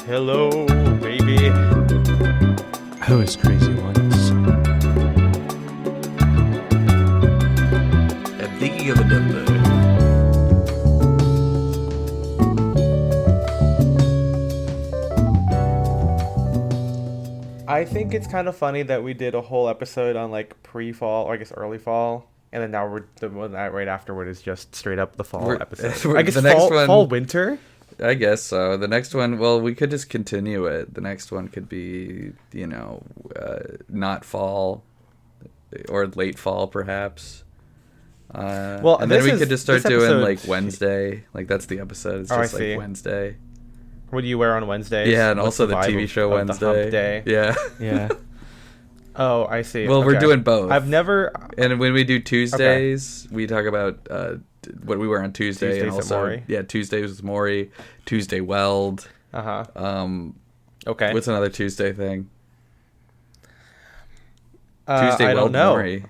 Hello, baby. I was crazy once. I'm thinking of a number. I think it's kind of funny that we did a whole episode on like pre-fall, or I guess early fall, and then now the one right afterward is just straight up the fall episode. I guess the fall, next one, fall, winter. I guess so. The next one, well, we could just continue it. The next one could be, not fall or late fall, perhaps. Well, and then we could just start doing episode, like Wednesday. Like that's the episode. It's just like Wednesday. What do you wear on Wednesdays? Yeah, and What's also the TV show Wednesday. The hump day? Yeah. Yeah. Oh, I see. Well, we're doing both. I've never. And when we do Tuesdays, we talk about what we wear on Tuesday, Tuesdays and also Maury. Tuesdays with Maury, Tuesday Weld. Okay. What's another Tuesday thing? Tuesday Weld don't know. Maury.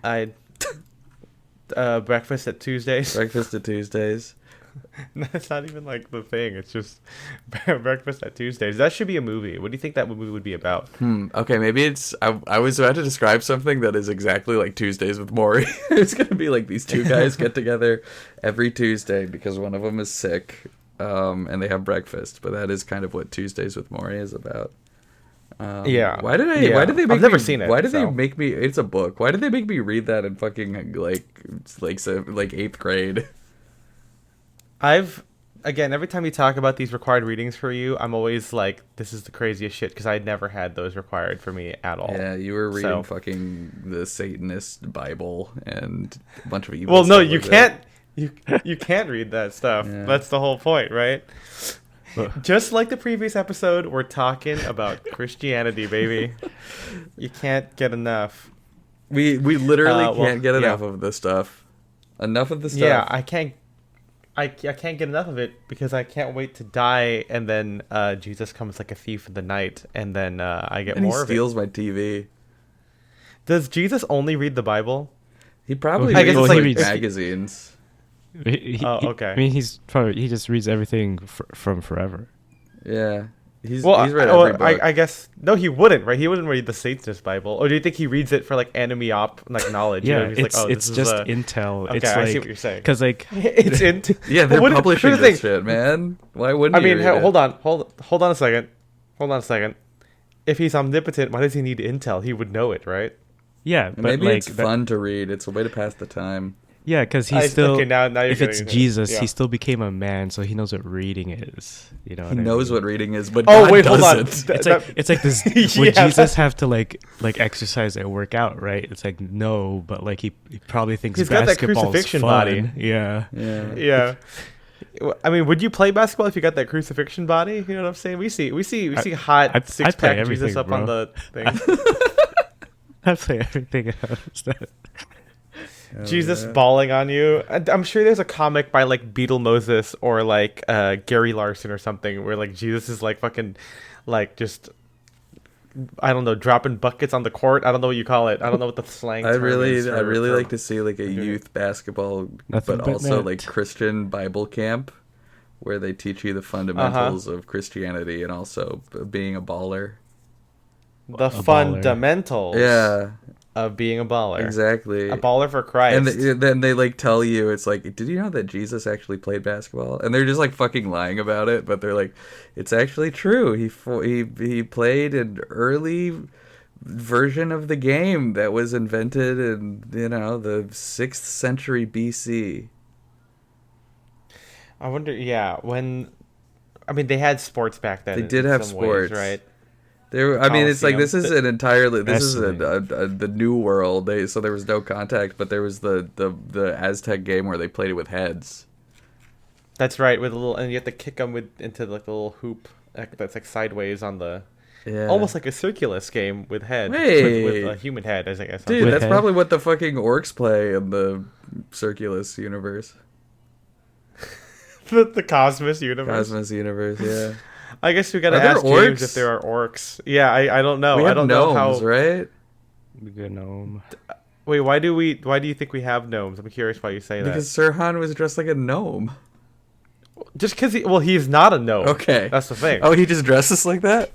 Breakfast at Tuesdays. Breakfast at Tuesdays. That's not even like the thing. It's just breakfast at Tuesdays. That should be a movie. What do you think that movie would be about? Okay, maybe it's. I was about to describe something that is exactly like Tuesdays with Maury. It's gonna be like these two guys get together every Tuesday because one of them is sick, and they have breakfast. But that is kind of what Tuesdays with Maury is about. Yeah. Why did they? I've never seen it. Why did they make me? It's a book. Why did they make me read that in fucking like eighth grade? Every time you talk about these required readings for you, I'm always like, this is the craziest shit because I never had those required for me at all. Yeah, you were reading fucking the Satanist Bible and a bunch of evil. Well, no, stuff you like can't. You can't read that stuff. Yeah. That's the whole point, right? Just like the previous episode, we're talking about Christianity, baby. You can't get enough. We literally can't get enough of this stuff. Enough of the stuff. Yeah, I can't get enough of it because I can't wait to die, and then Jesus comes like a thief in the night, and then I get more of it. He steals my TV. Does Jesus only read the Bible? He probably reads magazines. Okay. I mean, he just reads everything from forever. Yeah. He's read every book. I guess no, he wouldn't, right? He wouldn't read the Satanist Bible, or do you think he reads it for like enemy knowledge? Yeah, he's it's just intel. Okay, it's I like, see what you're saying. Because like it's intel. Yeah, they're publishing this shit, man. Why wouldn't? I mean, read it? hold on a second. If he's omnipotent, why does he need intel? He would know it, right? Yeah, but maybe like, it's fun to read. It's a way to pass the time. Yeah, because he's still. Okay, now you're if it's getting Jesus, yeah. he still became a man, so he knows what reading is. You know, He knows what reading is, but Oh God wait, doesn't. hold on. It's like this. Would Jesus have to like exercise or work out? Right? It's like no, but like he probably thinks He's got that basketball's crucifixion fun. body. Yeah. Yeah. I mean, would you play basketball if you got that crucifixion body? You know what I'm saying? We see hot I'd six play pack Jesus everything, up on bro. the thing. I play everything else. Jesus bawling on you. I'm sure there's a comic by like Beetle Moses or like Gary Larson or something where like Jesus is like fucking like just I don't know, dropping buckets on the court. I don't know what you call it. I don't know what the slang. I term is really for like to see like a youth basketball, Nothing but but also net. like Christian Bible camp, where they teach you the fundamentals of Christianity and also being a baller. the A fundamentals. Yeah, of being a baller. exactly. A baller for Christ. And then they like tell you, it's like, did you know that Jesus actually played basketball? And they're just like fucking lying about it, but they're like, it's actually true. He played an early version of the game that was invented in the 6th century BC. I wonder. Yeah, they had sports back then. They did in have some ways, sports, right? It's like this is Coliseum. the new world. So there was no contact, but there was the Aztec game where they played it with heads. That's right, with a little, and you have to kick them into like the little hoop that's like sideways on the, almost like a circulus game with head, with a human head, I guess. Dude, With that's head? probably what the fucking orcs play in the Circulus universe. the Cosmos universe. Cosmos universe, yeah. I guess we gotta Are there ask orcs? James if there are orcs. Yeah, I don't know. We I have don't gnomes, know how. right? Gnome. Wait, why do you think we have gnomes? I'm curious why you say Because Sirhan was dressed like a gnome. Just because he's not a gnome. Okay. That's the thing. Oh, he just dresses like that?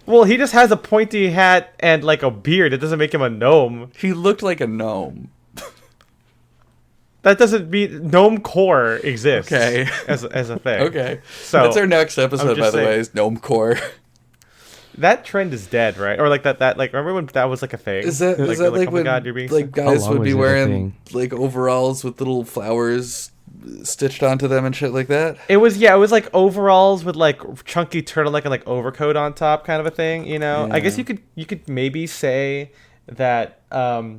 Well, he just has a pointy hat and like a beard. It doesn't make him a gnome. He looked like a gnome. That doesn't mean gnome core exists. Okay. As a thing. Okay. So that's our next episode, by the way, is gnome core. That trend is dead, right? Or like that like remember when that was like a thing? Is that like oh when my God, you're being like How guys long would be was it a wearing thing? like overalls with little flowers stitched onto them and shit like that? It was like overalls with like chunky turtleneck and like overcoat on top, kind of a thing. You know, I guess Yeah. you could maybe say that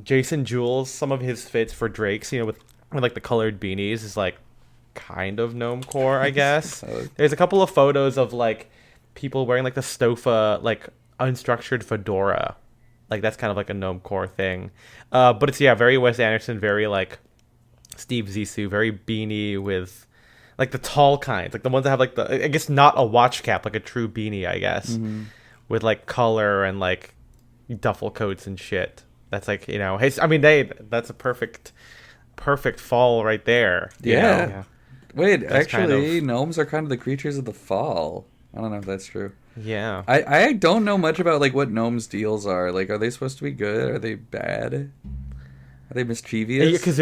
Jason Jules, some of his fits for Drake's, you know, with like the colored beanies, is like kind of gnome core, I guess. There's a couple of photos of like people wearing like the Stofa like unstructured fedora, like that's kind of like a gnome core thing. But it's very Wes Anderson, very like Steve Zissou, very beanie with like the tall kinds, like the ones that have like the, I guess not a watch cap, like a true beanie, I guess, with like color and like duffel coats and shit. That's like, you know, hey, I mean, that's a perfect fall right there. you Yeah. know? Wait, That's actually, kind of- gnomes are kind of the creatures of the fall. I don't know if that's true. Yeah. I don't know much about like what gnomes' deals are. Like, are they supposed to be good? Are they bad? Are they mischievous? Because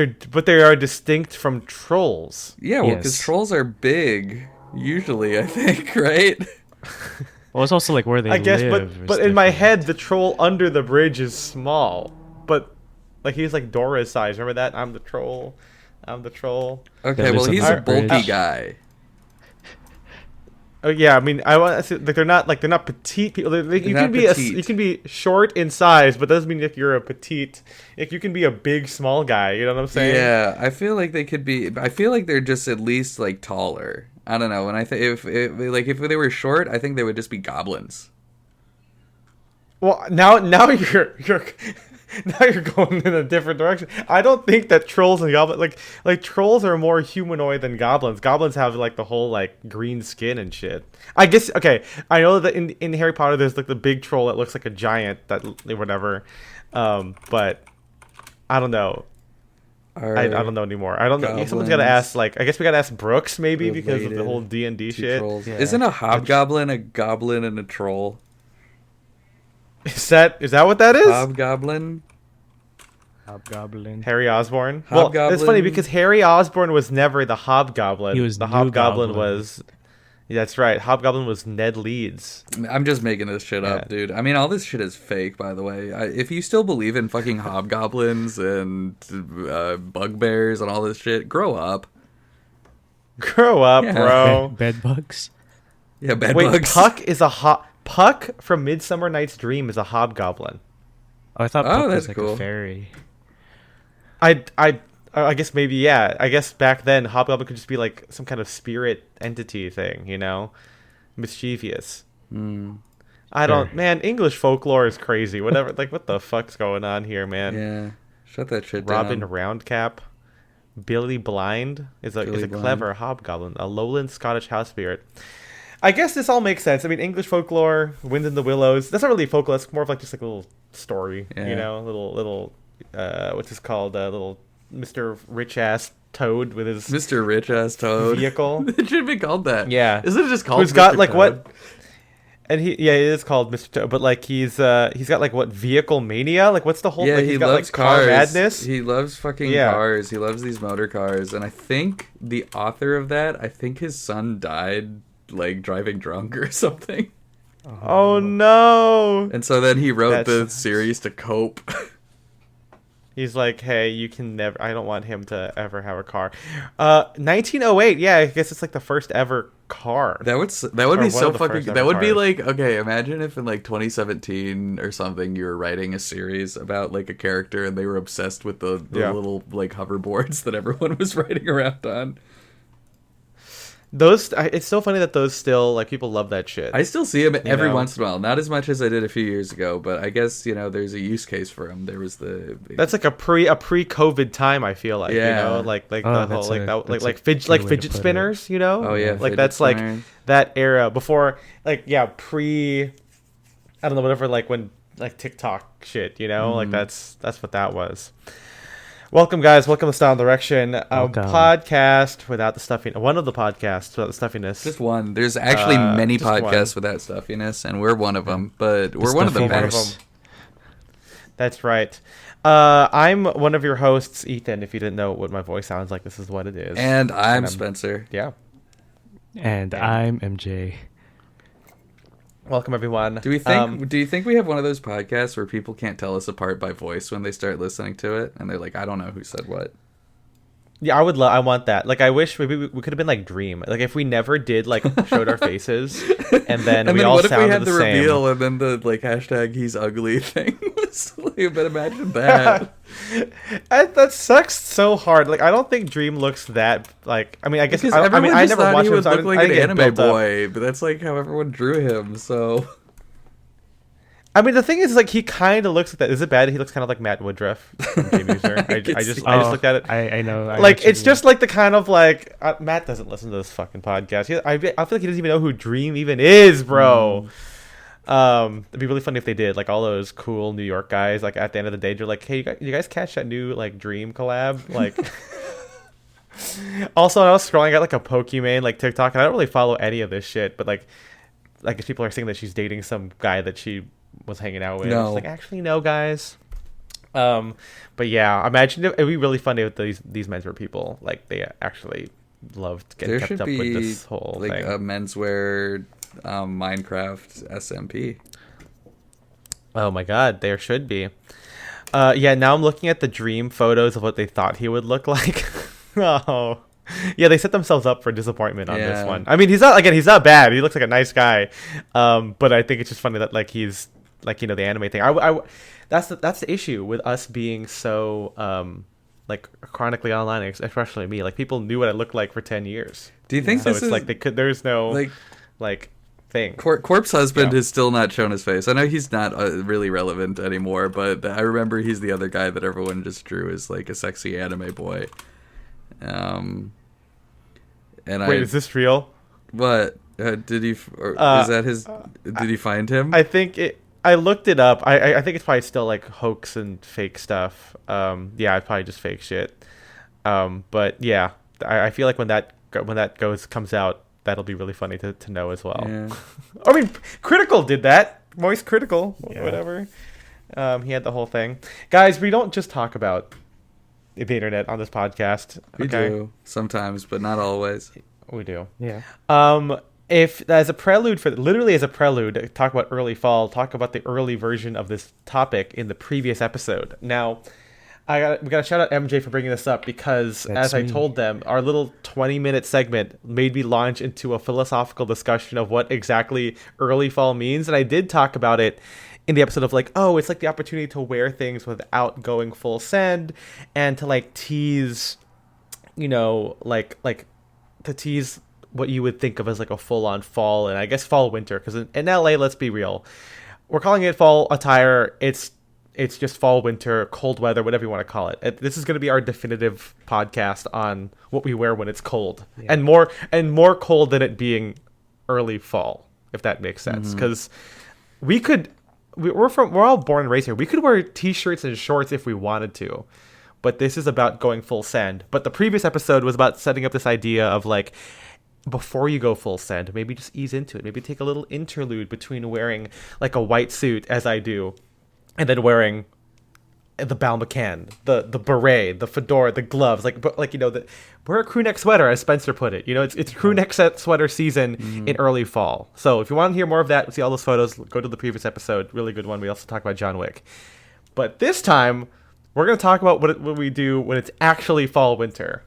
they are distinct from trolls. Yeah, well, because Yes. trolls are big, usually, I think, right? Well, it's also like where they I guess, live. but in my head, the troll under the bridge is small, but like he's like Dora's size. Remember that? I'm the troll. Okay, there's well, a he's a dark bulky bridge. guy. Oh yeah, I mean, I want to say like they're not petite people. You not can be petite. you can be short in size, but that doesn't mean if you're a petite. If you can be a big small guy, you know what I'm saying? Yeah, I feel like they could be. I feel like they're just at least like taller. I don't know. And I think if they were short, I think they would just be goblins. Well, now you're now you're going in a different direction. I don't think that trolls and goblins like trolls are more humanoid than goblins. Goblins have like the whole like green skin and shit. I guess okay. I know that in Harry Potter there's like the big troll that looks like a giant that whatever, but I don't know. I don't know anymore. I don't know. Someone's got to goblins ask. Like I guess we got to ask Brooks maybe because of the related whole D&D to shit. trolls. Yeah. Isn't a hobgoblin a goblin and a troll? Is that what that is? Hobgoblin. Hobgoblin. Harry Osborn. Well, it's funny Hobgoblin. because Harry Osborn was never the Hobgoblin. He was the New Hobgoblin Goblin. was. Yeah, that's right. Hobgoblin was Ned Leeds. I'm just making this shit up, Yeah. dude. I mean, all this shit is fake, by the way. If you still believe in fucking hobgoblins and bugbears and all this shit, grow up. Grow up, Yeah. bro. Bed bugs. Yeah, bed Wait, bugs. Puck from Midsummer Night's Dream is a Hobgoblin. Oh, I thought Oh, Puck that's was like cool. a fairy. I guess maybe yeah. I guess back then Hobgoblin could just be like some kind of spirit entity thing, you know, mischievous. I don't, Sure. man. English folklore is crazy. Whatever, like what the fuck's going on here, man? Yeah, shut that shit Robin down. Roundcap, Billy Blind is a Billy Blind. clever hobgoblin, a lowland Scottish house spirit. I guess this all makes sense. I mean, English folklore, Wind in the Willows. That's not really folklore. It's more of like just like a little story, Yeah. you know, little what's this called? Little Mr. Rich Ass Toad with his Mr. Rich Ass Toad. vehicle. It should be called that. Yeah. Isn't it just called Who's got Mr. like Toad? what? And it is called Mr. Toad, but like he's got like what vehicle mania? Like what's the whole? Yeah, like, he he's got loves like car cars. madness. He loves fucking Yeah. cars. He loves these motor cars. And I think the author of that, I think his son died like driving drunk or something. Oh no! And so then he wrote the That's- series to cope. He's like, hey, you can never. I don't want him to ever have a car. 1908. Yeah, I guess it's like the first ever car. That would Or be one so of the fucking. first That ever would be cars. like, okay, imagine if in like 2017 or something you were writing a series about like a character and they were obsessed with the Yeah. little like hoverboards that everyone was riding around on. Those. It's so funny that those still like people love that shit. I still see him every know? once in a while, not as much as I did a few years ago, but I guess there's a use case for him. There was the That's like a pre-COVID time. I feel like Yeah. you know, like Oh, the whole that's like a- that that's like a fidget good like way to fidget put it. spinners. You know. Oh, yeah, Like fidget that's like spinners. that era before like yeah pre. I don't know whatever like when like TikTok shit. You know like Mm-hmm. that's what that was. Welcome, guys. Welcome to Style and Direction, a Welcome. podcast without the stuffiness. One of the podcasts without the stuffiness. Just one. There's actually many just one. podcasts without stuffiness, and we're one of them. But we're one of the Stuffiverse. best. That's right. I'm one of your hosts, Ethan. If you didn't know what my voice sounds like, this is what it is. And I'm Spencer. Yeah. And I'm MJ. Welcome, everyone. Do you think we have one of those podcasts where people can't tell us apart by voice when they start listening to it, and they're like, I don't know who said what? Yeah, I would love. I want that. Like, I wish maybe we could have been like Dream. Like, if we never did like showed our faces, and then And we then all what if we sounded had the the same. reveal and then the like hashtag he's ugly thing was like, but imagine that. That sucks so hard. Like, I don't think Dream looks that like. I mean, I guess Because I everyone mean, I just never thought watched he him, would so I look didn't- like I an didn't get anime built up. boy, but that's like how everyone drew him. So I mean, the thing is, like, he kind of looks like that. Is it bad? He looks kind of like Matt Woodruff from Game User. I just looked at it. I know. I Like, know it's just like the kind of like Matt doesn't listen to this fucking podcast. I feel like he doesn't even know who Dream even is, bro. It'd be really funny if they did. Like, all those cool New York guys. Like, at the end of the day, they're like, "Hey, you guys catch that new like Dream collab?" Like. Also, I was scrolling at like a Pokemon like TikTok, and I don't really follow any of this shit, but like if people are saying that she's dating some guy that she was hanging out with. No. It's like, actually, no, guys. But yeah, imagine it'd be really funny if these men's were people like they actually loved getting there kept should up with be this whole like thing. a menswear Minecraft SMP. Oh my god, there should be. Yeah, now I'm looking at the Dream photos of what they thought he would look like. Oh. Yeah, they set themselves up for disappointment on this Yeah. one. I mean, he's not bad. He looks like a nice guy. But I think it's just funny that like he's like, you know, the anime thing. That's the issue with us being so like chronically online, especially me. Like, people knew what I looked like for 10 years. Do you think So this it's is like there's no like like thing. Corpse Husband Yeah. has still not shown his face. I know he's not really relevant anymore, but I remember he's the other guy that everyone just drew as like a sexy anime boy. And Wait, is this real? what did he? Is that his? Did he find him? I think I looked it up. I think it's probably still like hoax and fake stuff. Yeah, it's probably just fake shit. But yeah, I feel like when that comes out, that'll be really funny to know as well. Yeah. I mean, Critical did that. Moist Critical, Yeah. whatever. He had the whole thing. Guys, we don't just talk about the internet on this podcast. We Okay? do sometimes, but not always. We do. Yeah. If as a prelude talk about early fall, talk about the early version of this topic in the previous episode. Now, we got to shout out MJ for bringing this up because, That's as I me. told them, our little 20-minute segment made me launch into a philosophical discussion of what exactly early fall means, and I did talk about it in the episode of like, oh, it's like the opportunity to wear things without going full send, and to like tease, you know, like to tease what you would think of as like a full-on fall, and I guess fall winter, because in LA, let's be real, we're calling it fall attire. It's just fall winter, cold weather, whatever you want to call it. This is going to be our definitive podcast on what we wear when it's cold, Yeah. and more cold than it being early fall, if that makes sense. Because we're all born and raised here. We could wear t-shirts and shorts if we wanted to, but this is about going full send. But the previous episode was about setting up this idea of like, before you go full send, maybe just ease into it. Maybe take a little interlude between wearing like a white suit, as I do, and then wearing the Balmacan, the beret, the fedora, the gloves, like you know, wear a crew neck sweater, as Spencer put it. You know, it's crew neck sweater season in early fall. So if you want to hear more of that, see all those photos, go to the previous episode. Really good one. We also talk about John Wick. But this time, we're going to talk about what we do when it's actually fall winter,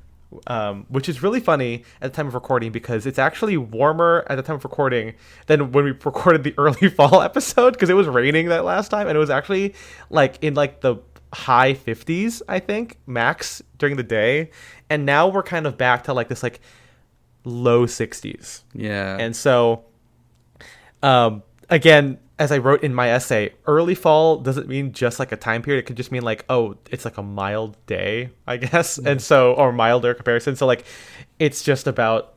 which is really funny at the time of recording because it's actually warmer at the time of recording than when we recorded the early fall episode, because it was raining that last time, and it was actually like in like the high 50s, I think, max during the day, and now we're kind of back to like this like low 60s. Yeah. And so again, as I wrote in my essay, early fall doesn't mean just like a time period. It could just mean like, oh, it's like a mild day, I guess. And so, or milder comparison. So like, it's just about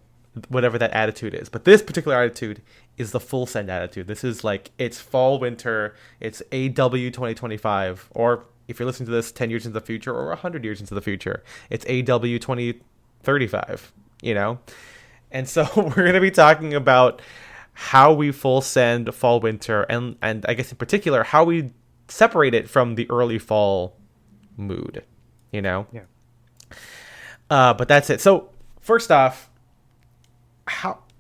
whatever that attitude is. But this particular attitude is the full send attitude. This is like, it's fall winter, it's AW 2025, or if you're listening to this 10 years into the future or 100 years into the future, it's AW 2035, you know? And so we're going to be talking about how we full send fall winter, and I guess in particular how we separate it from the early fall mood, you know? Yeah. But that's it. So first off,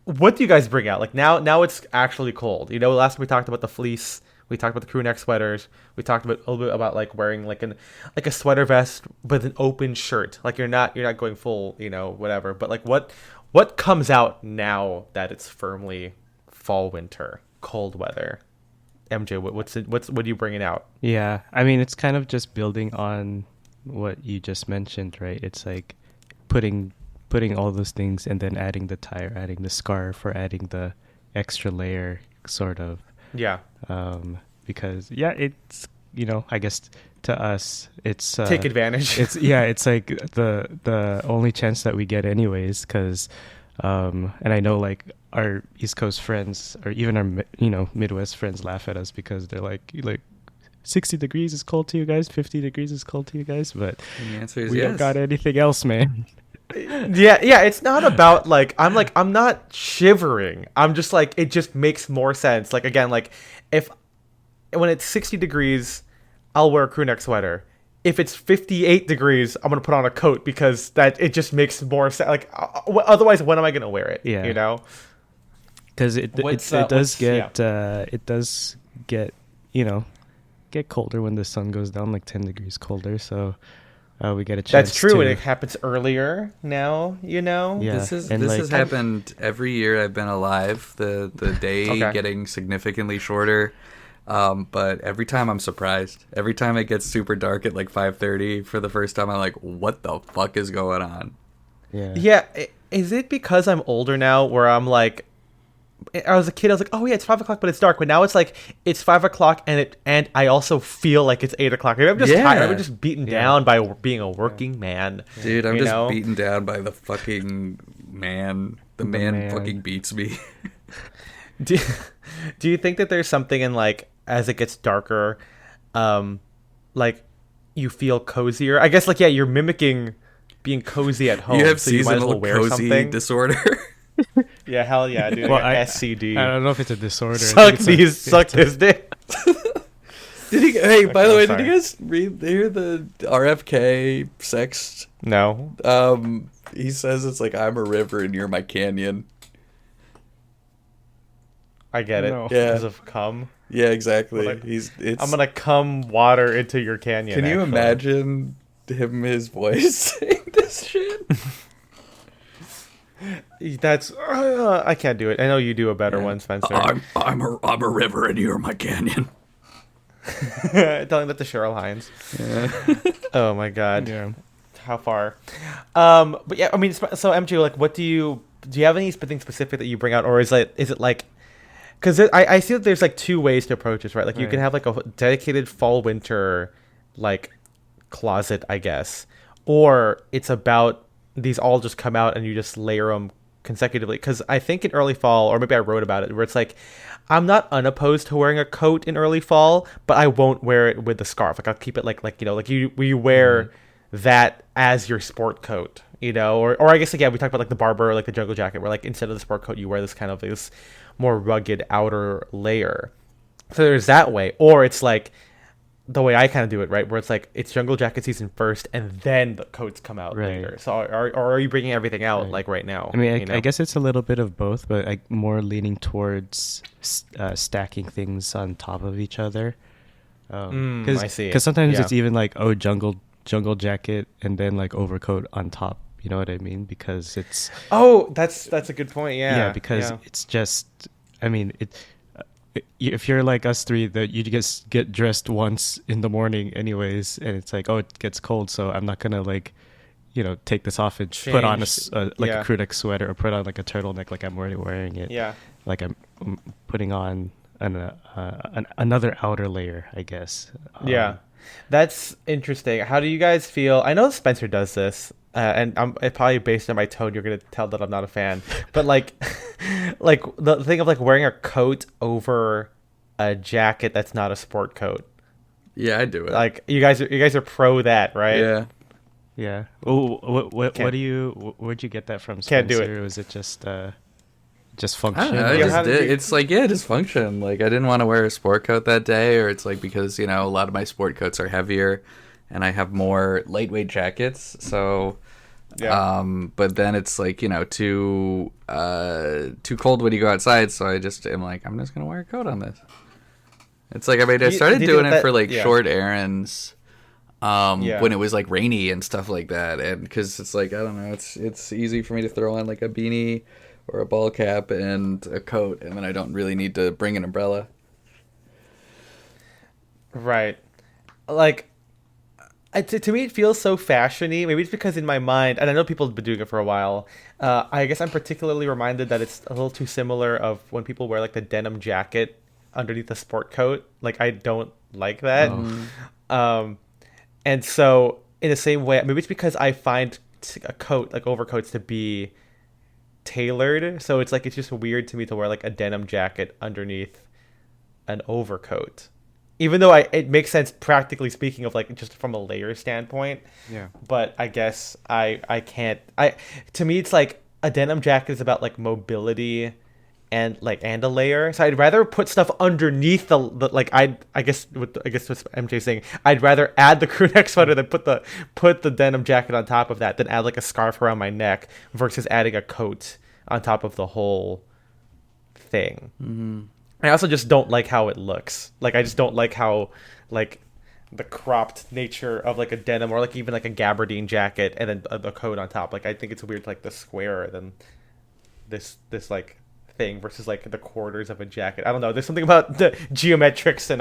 what do you guys bring out? Like now it's actually cold. You know, last time we talked about the fleece, we talked about the crew neck sweaters, we talked about a little bit about like wearing like a sweater vest with an open shirt. Like you're not going full, you know, whatever. But like what comes out now that it's firmly fall winter, cold weather? MJ, what are you bringing out? Yeah, I mean, it's kind of just building on what you just mentioned, right? It's like putting all those things and then adding the tire, adding the scarf, or adding the extra layer, sort of. Yeah. Because it's, you know, I guess to us it's take advantage. It's like the only chance that we get anyways, because and I know like our East Coast friends or even our, you know, Midwest friends laugh at us because they're like 60 degrees is cold to you guys, 50 degrees is cold to you guys, but the answer is we yes. don't got anything else, man. Yeah, it's not about I'm not shivering. I'm just like, it just makes more sense. Like again, like when it's 60 degrees, I'll wear a crew neck sweater. If it's 58 degrees, I'm gonna put on a coat because that it just makes more sense. Like otherwise, when am I gonna wear it? Yeah, you know, because it does get you know, get colder when the sun goes down, like 10 degrees colder. So we get a chance. That's true, and it happens earlier now. You know, yeah. This has happened every year I've been alive. The day getting significantly shorter. But every time I'm surprised. Every time it gets super dark at like 5:30 for the first time, I'm like, what the fuck is going on? Yeah. Is it because I'm older now where I'm like, I was a kid, I was like, oh yeah, it's 5 o'clock, but it's dark. But now it's like, it's 5 o'clock and I also feel like it's 8 o'clock. Maybe I'm just tired. I'm just beaten down by being a working man. Dude, I'm just beaten down by the fucking man. The man fucking beats me. Do you think that there's something in like, as it gets darker, like you feel cozier? I guess like, yeah, you're mimicking being cozy at home. You have so you might as well seasonal wear cozy something. disorder. Yeah, hell yeah, dude. Well, like SCD. I don't know if it's a disorder. Suck his dick. Hey, by the way, sorry. did you guys hear the RFK sext? No. He says it's like, I'm a river and you're my canyon. I get it. No. Yeah. Because of cum. Yeah, exactly. Like, It's. I'm gonna cum water into your canyon. Can you actually. imagine his voice saying this shit? That's I can't do it. I know you do a better one, Spencer. I'm a river and you're my canyon. Telling that to Cheryl Hines. Yeah. Oh my god. Yeah. How far? But yeah, I mean, so MJ, like, what do you have anything specific that you bring out, or is it like? Because I see that there's like two ways to approach this, right? Like you can have like a dedicated fall winter like closet, I guess, or it's about these all just come out and you just layer them consecutively. Because I think in early fall, or maybe I wrote about it, where it's like, I'm not unopposed to wearing a coat in early fall, but I won't wear it with a scarf. Like I'll keep it like you know, like you wear that as your sport coat, you know, or I guess again we talked about like the Barber, like the jungle jacket, where like instead of the sport coat you wear this kind of this more rugged outer layer. So there's that way, or it's like the way I kind of do it, right, where it's like it's jungle jacket season first and then the coats come out later. So are you bringing everything out like right now? I mean, I guess it's a little bit of both, but like more leaning towards stacking things on top of each other. I see. Because sometimes it's even like, oh, jungle jacket and then like overcoat on top. You know what I mean? Because it's that's a good point. Yeah, because it's just, I mean, if you're like us three, that you just get dressed once in the morning anyways, and it's like, oh, it gets cold, so I'm not gonna like, you know, take this off and put on a crew neck sweater or put on like a turtleneck like I'm already wearing it. Yeah, like I'm putting on another outer layer, I guess. Yeah, that's interesting. How do you guys feel? I know Spencer does this. And probably based on my tone, you're gonna tell that I'm not a fan. But like, like the thing of like wearing a coat over a jacket that's not a sport coat. Yeah, I do it. Like you guys are pro that, right? Yeah. Yeah. Oh, what do you? Where'd you get that from, Can't Spencer? do it. Or was it just I function? don't know. Yeah, how did you- It's like, yeah, just function. Like, I didn't want to wear a sport coat that day, or it's like because, a lot of my sport coats are heavier and I have more lightweight jackets. So, Yeah. but then it's like, too cold when you go outside. So I just am like, I'm just going to wear a coat on this. It's like, I mean, I started do you doing think it that- for like yeah. short errands. Yeah. When it was like rainy and stuff like that, and because it's like, I don't know, it's easy for me to throw on like a beanie or a ball cap and a coat, and then I don't really need to bring an umbrella. Right. Like, to me, it feels so fashiony. Maybe it's because in my mind, and I know people have been doing it for a while, I guess I'm particularly reminded that it's a little too similar of when people wear, like, the denim jacket underneath a sport coat. Like, I don't like that. And so, in the same way, maybe it's because I find a coat, like overcoats, to be tailored. So it's like, it's just weird to me to wear, like, a denim jacket underneath an overcoat. Even though it makes sense practically speaking of like just from a layer standpoint. Yeah. But I guess I can't. To me it's like a denim jacket is about like mobility and a layer. So I'd rather put stuff underneath the like I guess what MJ's saying. I'd rather add the crew neck sweater than put the denim jacket on top of that than add like a scarf around my neck versus adding a coat on top of the whole thing. Mm-hmm. I also just don't like how it looks. Like, I just don't like how, like, the cropped nature of, like, a denim or, like, even, like, a gabardine jacket and then a coat on top. Like, I think it's weird, like, the square than this like, thing versus, like, the quarters of a jacket. I don't know. There's something about the geometrics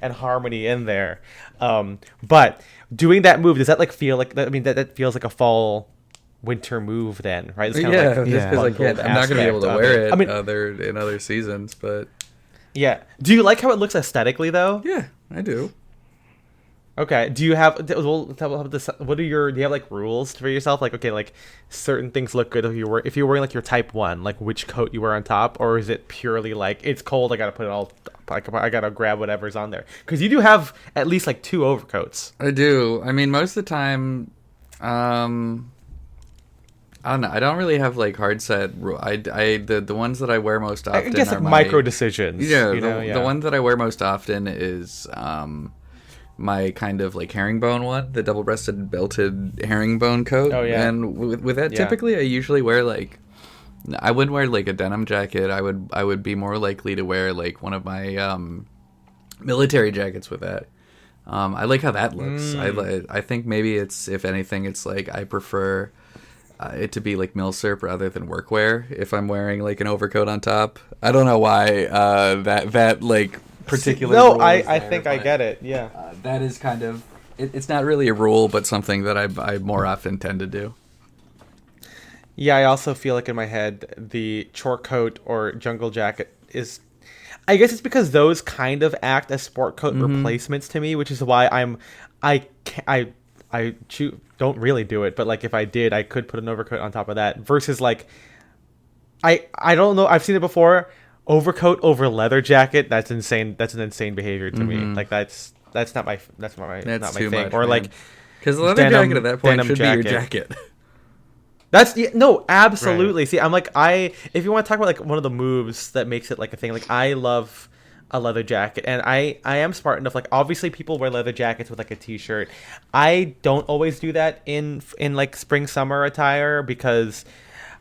and harmony in there. But doing that move, does that, like, feel like... I mean, that feels like a fall... winter move then, right? It's kind Yeah, of like just because I can't, I'm not going to be able to wear it I mean, in other seasons, but... Yeah. Do you like how it looks aesthetically, though? Yeah, I do. Okay. Do you have... Well, what are your... Do you have, like, rules for yourself? Like, okay, like, certain things look good if you're wearing, like, your type 1, like, which coat you wear on top? Or is it purely, like, it's cold, I gotta put it all... I gotta grab whatever's on there. Because you do have at least, like, 2 overcoats. I do. I mean, most of the time... I don't know. I don't really have like hard set rule. The ones that I wear most often. I guess like micro decisions. Yeah, the one that I wear most often is my kind of like herringbone one, the double-breasted belted herringbone coat. Oh yeah. And with that, typically I usually wear like, I wouldn't wear like a denim jacket. I would be more likely to wear like one of my military jackets with that. I like how that looks. I think maybe it's, if anything, it's like I prefer it to be like milsurp rather than workwear if I'm wearing like an overcoat on top. I don't know why that like particular no rule is I there, think I get it. Yeah, that is kind of it's not really a rule, but something that I more often tend to do. Yeah, I also feel like in my head the chore coat or jungle jacket is, I guess it's because those kind of act as sport coat replacements to me, which is why I don't really do it, but like if I did, I could put an overcoat on top of that. Versus like, I don't know. I've seen it before. Overcoat over leather jacket. That's insane. That's an insane behavior to me. Like that's not my That's not my too thing. much, Or man. like, because the leather jacket at that point should be your jacket. No, absolutely. Right. See, I'm like, if you want to talk about like one of the moves that makes it like a thing, like I love a leather jacket, and I am smart enough, like obviously people wear leather jackets with like a t-shirt. I don't always do that in like spring summer attire because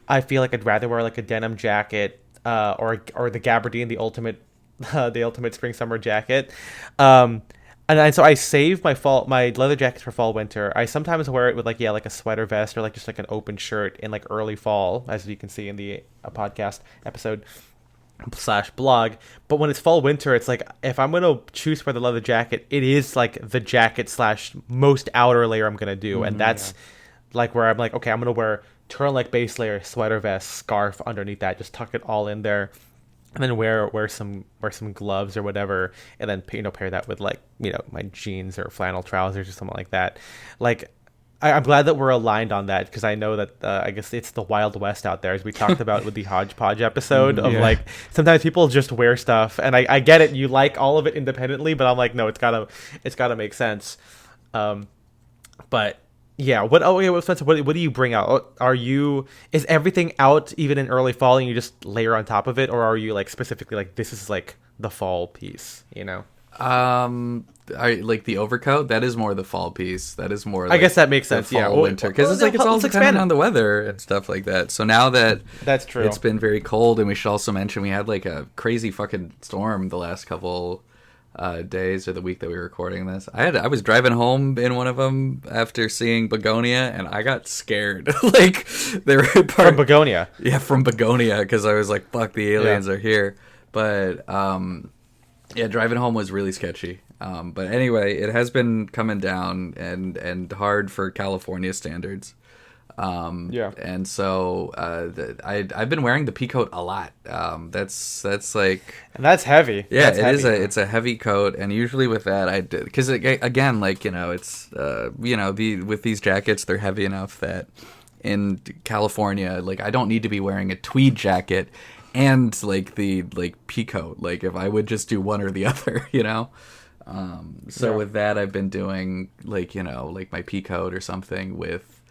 I feel like I'd rather wear like a denim jacket or the gabardine, the ultimate spring summer jacket. And so I save my leather jackets for fall winter. I sometimes wear it with like a sweater vest or like just like an open shirt in like early fall, as you can see in the podcast episode / blog. But when it's fall winter, it's like if I'm gonna choose for the leather jacket, it is like the jacket / most outer layer I'm gonna do, and that's like where I'm like, okay, I'm gonna wear turtleneck base layer, sweater vest, scarf underneath that, just tuck it all in there. And then wear some gloves or whatever, and then pair that with like my jeans or flannel trousers or something like that. Like I'm glad that we're aligned on that, because I know that I guess it's the Wild West out there, as we talked about with the Hodgepodge episode of Yeah. like sometimes people just wear stuff, and I get it. You like all of it independently, but I'm like, no, it's gotta make sense. But yeah, Spencer, what do you bring out? Is everything out even in early fall and you just layer on top of it, or are you like specifically like this is like the fall piece? You know. I like the overcoat. That is more the fall piece. That is more. I Like guess that makes sense. fall, Yeah, winter, because it's like it's all let's dependent expand on the weather and stuff like that. So now that That's true. it's been very cold, and we should also mention we had like a crazy fucking storm the last couple days or the week that we were recording this. I was driving home in one of them after seeing Begonia, and I got scared. Like there were From Begonia. Yeah, from Begonia, because I was like, "Fuck, the aliens are here." But yeah, driving home was really sketchy. But anyway, it has been coming down and hard for California standards. Yeah. And so I've been wearing the pea coat a lot. That's like. And that's heavy. Yeah, That's heavy. it's a heavy coat, and usually with that I did, because again, like, it's with these jackets, they're heavy enough that in California, like, I don't need to be wearing a tweed jacket and like the pea coat. Like, if I would just do one or the other, So Yeah. with that, I've been doing like my pea coat or something with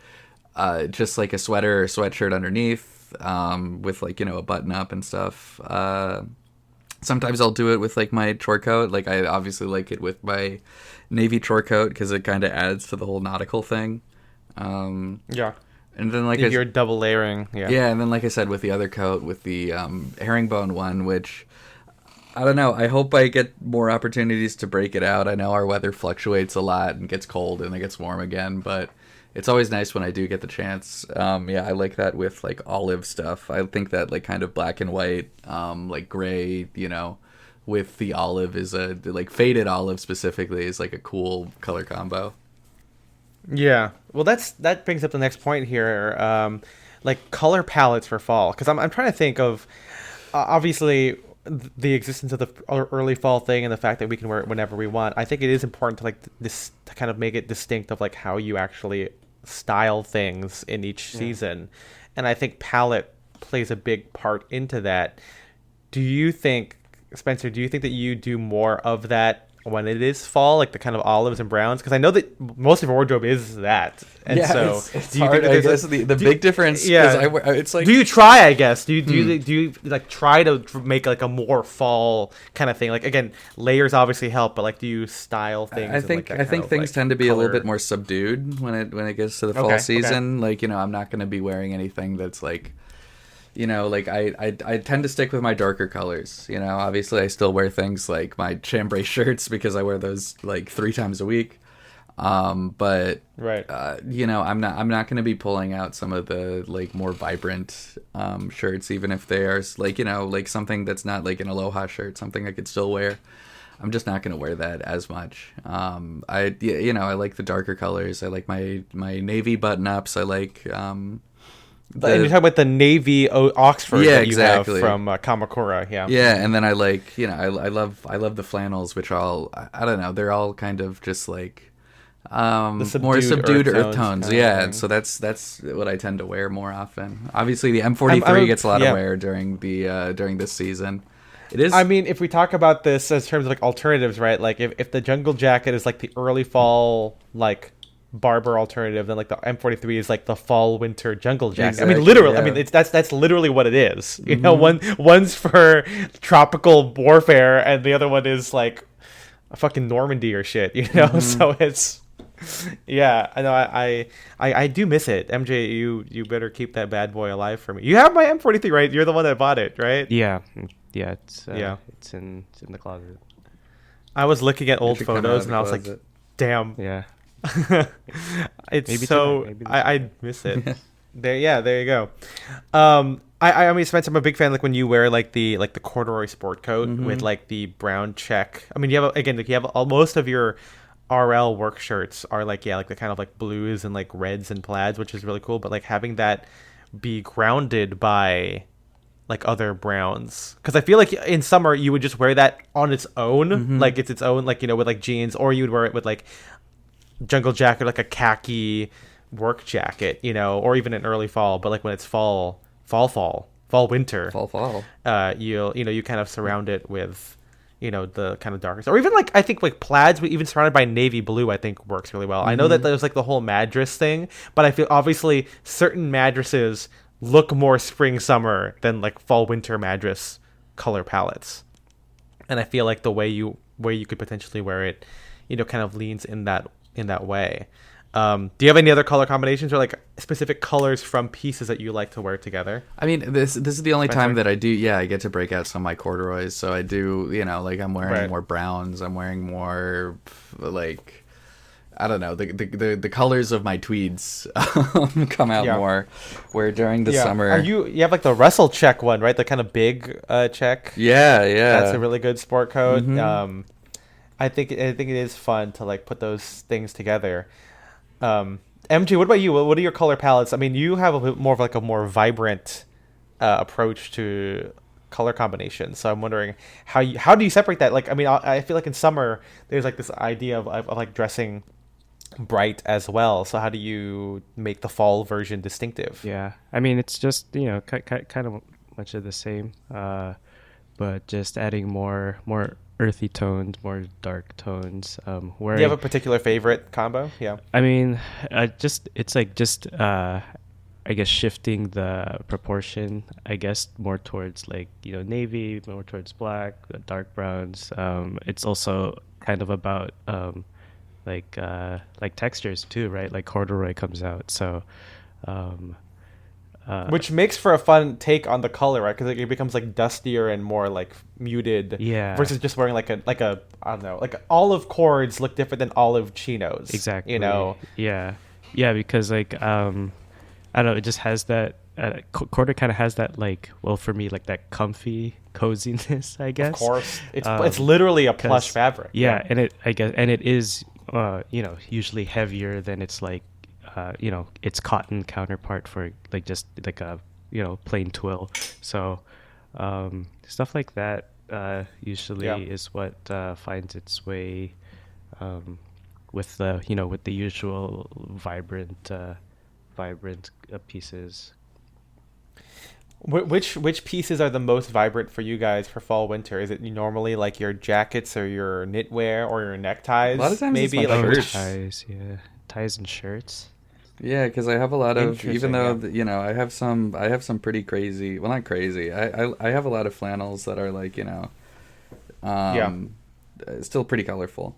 just like a sweater or sweatshirt underneath, with like a button up and stuff. Sometimes I'll do it with like my chore coat. Like, I obviously like it with my navy chore coat because it kind of adds to the whole nautical thing. Yeah. And then like If you're double layering. Yeah. yeah, and then like I said, with the other coat, with the herringbone one, which I don't know. I hope I get more opportunities to break it out. I know our weather fluctuates a lot and gets cold and it gets warm again, but it's always nice when I do get the chance. Yeah, I like that with like olive stuff. I think that like kind of black and white, like gray, with the olive is like faded olive specifically is like a cool color combo. Yeah. Well, that brings up the next point here, like color palettes for fall, because I'm trying to think of obviously the existence of the early fall thing and the fact that we can wear it whenever we want. I think it is important to like this to kind of make it distinct of like how you actually style things in each season, and I think palette plays a big part into that. Do you think, Spencer? Do you think that you do more of that when it is fall, like the kind of olives and browns? Because I know that most of your wardrobe is that, and so it's do you hard. think I that guess the big difference. 'Cause Yeah. it's like. do you try? I guess do you like try to make like a more fall kind of thing? Like, again, layers obviously help, but like, do you style things? I in, think like, that kind of, things like, tend to be a little color? bit more subdued when it gets to the fall Okay, season. Like, I'm not going to be wearing anything that's like, like I tend to stick with my darker colors. Obviously I still wear things like my chambray shirts because I wear those like 3 times a week. But Right. I'm not going to be pulling out some of the like more vibrant shirts, even if they are like like something that's not like an aloha shirt, something I could still wear. I'm just not going to wear that as much. I like the darker colors. I like my navy button ups. I like And you're talking about the navy Oxford Yeah, that you exactly. have from Kamakura, yeah. yeah, and then I like I love the flannels, which I don't know, they're all kind of just like more subdued earth tones. Yeah, and so that's what I tend to wear more often. Obviously, the M43 gets a lot of wear during this season. It is. I mean, if we talk about this as terms of like alternatives, right? Like if the jungle jacket is like the early fall like Barber alternative, then like the M43 is like the fall winter jungle jacket. Exactly, I mean, literally. yeah. I mean, that's literally what it is. One's for tropical warfare, and the other one is like a fucking Normandy or shit. So it's. Yeah, I know. I do miss it. MJ, you better keep that bad boy alive for me. You have my M43, right? You're the one that bought it, right? Yeah, it's Yeah. it's in the closet. I was looking at old should come out photos of and the I was like, closet. damn. Yeah. It's Maybe so tonight, maybe I miss it. There you go. I mean, Spence, I'm a big fan. Like when you wear like the corduroy sport coat with like the brown check. I mean, you have all, most of your RL work shirts are like the kind of like blues and like reds and plaids, which is really cool. But like having that be grounded by like other browns, because I feel like in summer you would just wear that on its own, like it's its own, like with like jeans, or you would wear it with like jungle jacket, like a khaki work jacket, you know, or even in early fall, but like when it's fall winter, Fall. you kind of surround it with, you know, the kind of darkest, or even like I think like plaids, even surrounded by navy blue, I think works really well. I know that there's like the whole madras thing, but I feel obviously certain mattresses look more spring summer than like fall winter madras color palettes, and I feel like the way you could potentially wear it, you know, kind of leans in that way. Do you have any other color combinations or like specific colors from pieces that you like to wear together? I mean, this is the only time that I do. Yeah, I get to break out some of my corduroys. So I do, you know, like I'm wearing more browns. I'm wearing more like, I don't know, the colors of my tweeds come out more. Where during the summer, you have like the Russell check one, right? The kind of big check. Yeah. That's a really good sport coat. I think it is fun to like put those things together. MG, what about you? What are your color palettes? I mean, you have a bit more of like a more vibrant approach to color combinations. So I'm wondering how do you separate that? Like, I mean, I feel like in summer there's like this idea of like dressing bright as well. So how do you make the fall version distinctive? Yeah, I mean, it's just, you know, kind of much of the same, but just adding more earthy tones, more dark tones. Do you have a particular favorite combo? Yeah. I mean, I guess shifting the proportion, I guess more towards like, you know, navy, more towards black, dark browns. It's also kind of about like textures too, right? Like corduroy comes out, so which makes for a fun take on the color, right? Because it becomes like dustier and more like muted. Yeah. Versus just wearing like a I don't know, like olive cords look different than olive chinos. Exactly. You know. Yeah. Because like I don't know, it just has that corduroy kind of has that like, well, for me, like that comfy coziness, I guess. Of course, it's literally a plush fabric. Yeah, and it is you know, usually heavier than its like you know, its cotton counterpart for like just like a, you know, plain twill. So stuff like that usually is what finds its way with the, you know, with the usual vibrant pieces. Which pieces are the most vibrant for you guys for fall winter? Is it normally like your jackets or your knitwear or your neckties? A lot of times maybe it's my like shirts. Ties and shirts. Yeah, because I have a lot of, even though you know, I have some pretty crazy. Well, not crazy. I have a lot of flannels that are like, you know, still pretty colorful.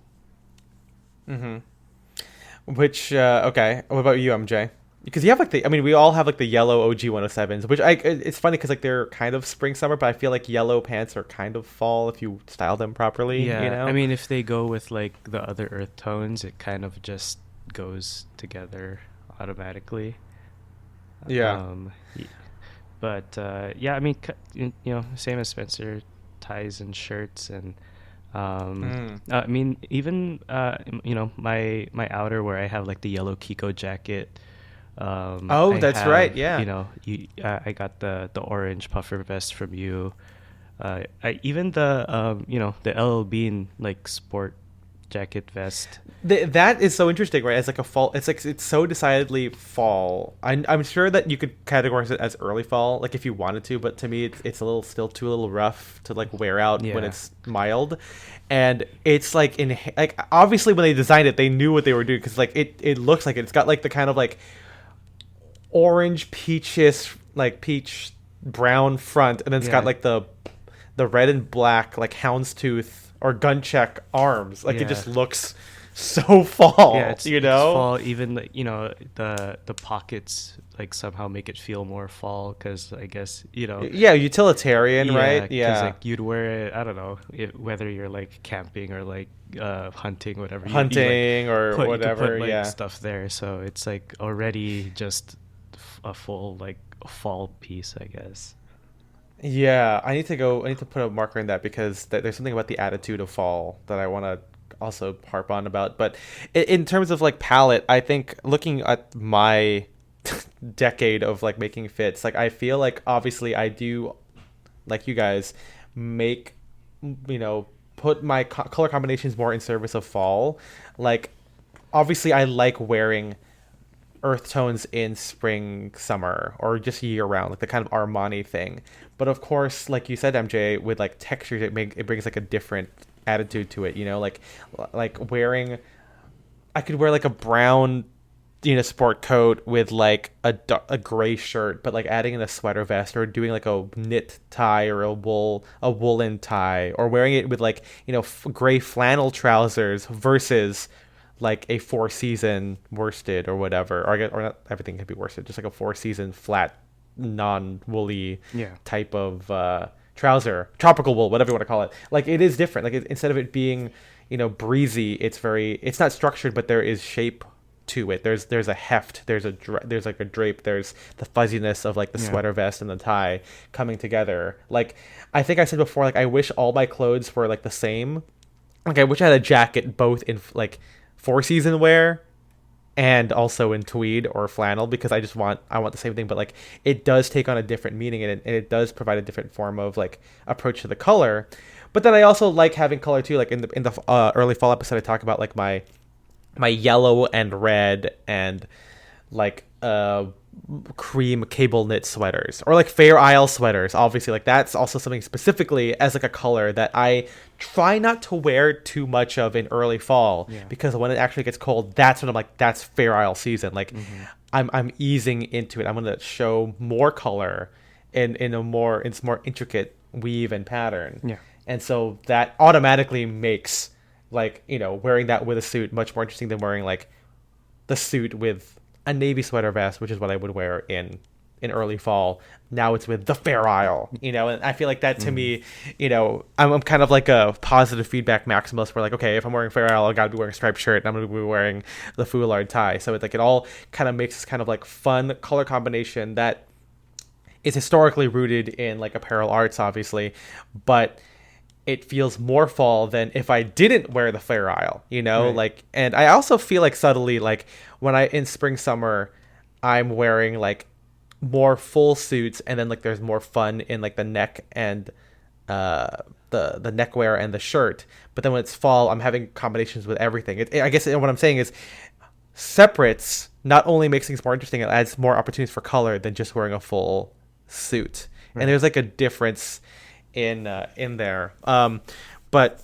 Which okay, what about you, MJ? Because you have like we all have like the yellow OG 107s, which it's funny because like they're kind of spring summer, but I feel like yellow pants are kind of fall if you style them properly. Yeah, you know? I mean, if they go with like the other earth tones, it kind of just goes together automatically. Yeah. But yeah, I mean, you know, same as Spencer, ties and shirts, and I mean, even you know, my outer where I have like the yellow Kiko jacket. That's right. Yeah. You know, I got the orange puffer vest from you. Even the you know, the LL Bean like sport jacket vest. That is so interesting, right? It's like a fall. It's like it's so decidedly fall. I'm sure that you could categorize it as early fall, like if you wanted to, but to me, it's still too rough to like wear out when it's mild. And it's like like obviously when they designed it, they knew what they were doing because like it looks like it's got like the kind of like orange peaches, like peach brown front, and then it's got like the red and black like houndstooth or gun check arms. Like it just looks so fall. Yeah, it's you know, it's fall. Even, you know, the pockets like somehow make it feel more fall because I guess, you know. Yeah, utilitarian, right? Yeah, like you'd wear it. I don't know whether you're like camping or like hunting, whatever. Hunting you or whatever. You could put, like, stuff there, so it's like already just a full like fall piece, I guess. Yeah, I need to put a marker in that because there's something about the attitude of fall that I want to also harp on about. But in terms of like palette, I think looking at my decade of like making fits, like I feel like obviously I do, like you guys, make, you know, put my color combinations more in service of fall. Like obviously I like wearing earth tones in spring, summer, or just year round, like the kind of Armani thing. But of course, like you said, MJ, with like textures, it brings like a different attitude to it. You know, like wearing, I could wear like a brown, sport coat with like a gray shirt, but like adding in a sweater vest, or doing like a knit tie or a woolen tie, or wearing it with like gray flannel trousers versus like a four season worsted or whatever, or not everything can be worsted, just like a four season flat non woolly type of trouser, tropical wool, whatever you want to call it. Like it is different. Like instead of it being breezy, it's not structured, but there is shape to it. There's a heft, there's like a drape, there's the fuzziness of like the sweater vest and the tie coming together. Like I think I said before, like I wish all my clothes were like the same. Like I wish I had a jacket both in like four season wear and also in tweed or flannel, because I want the same thing, but like it does take on a different meaning, and it does provide a different form of like approach to the color. But then I also like having color too. Like in the early fall episode, I talk about like my yellow and red and like cream cable knit sweaters, or like Fair Isle sweaters. Obviously, like that's also something specifically as like a color that I try not to wear too much of in early fall, because when it actually gets cold, that's when I'm like, that's Fair Isle season. Like I'm easing into it. I'm gonna show more color in a more intricate weave and pattern. And so that automatically makes like wearing that with a suit much more interesting than wearing like the suit with a navy sweater vest, which is what I would wear in early fall. Now it's with the Fair Isle, and I feel like that to me, I'm kind of like a positive feedback maximalist, where like, okay, if I'm wearing Fair Isle, I gotta be wearing a striped shirt, and I'm gonna be wearing the foulard tie. So it's like it all kind of makes this kind of like fun color combination that is historically rooted in like apparel arts, obviously, but it feels more fall than if I didn't wear the Fair Isle, Right. like, and I also feel like subtly, like when in spring, summer, I'm wearing like more full suits, and then like there's more fun in like the neck and the neckwear and the shirt. But then when it's fall, I'm having combinations with everything. I guess what I'm saying is separates not only makes things more interesting, it adds more opportunities for color than just wearing a full suit. Right. And there's like a difference in there, but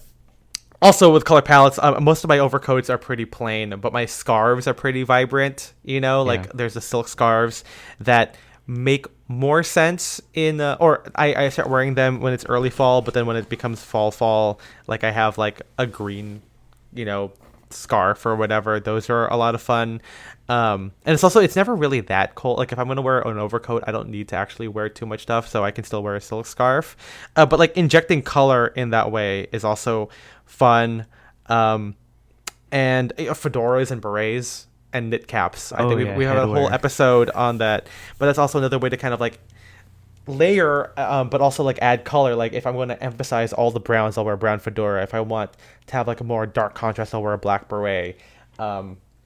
also with color palettes, most of my overcoats are pretty plain, but my scarves are pretty vibrant. Like there's the silk scarves that make more sense or I start wearing them when it's early fall, but then when it becomes fall, like I have like a green scarf or whatever. Those are a lot of fun. And it's never really that cold. Like if I'm going to wear an overcoat, I don't need to actually wear too much stuff, so I can still wear a silk scarf. But like injecting color in that way is also fun. And fedoras and berets and knit caps. I think we have a whole episode on that, but that's also another way to kind of like layer, but also like add color. Like if I'm going to emphasize all the browns, I'll wear a brown fedora. If I want to have like a more dark contrast, I'll wear a black beret.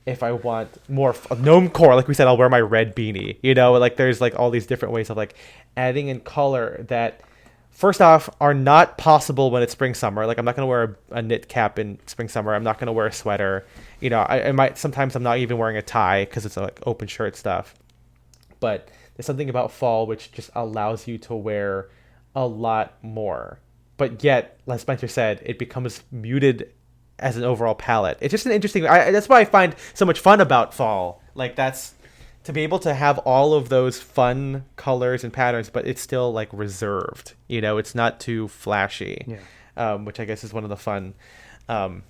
If I want more gnome core, like we said, I'll wear my red beanie. Like there's like all these different ways of like adding in color that first off are not possible when it's spring, summer. Like I'm not going to wear a knit cap in spring, summer. I'm not going to wear a sweater. I might, sometimes I'm not even wearing a tie because it's like open shirt stuff. But there's something about fall which just allows you to wear a lot more. But yet, as Spencer said, it becomes muted as an overall palette. It's just an interesting... that's why I find so much fun about fall. Like, that's... To be able to have all of those fun colors and patterns, but it's still, like, reserved. It's not too flashy. Yeah. Which I guess is one of the fun... one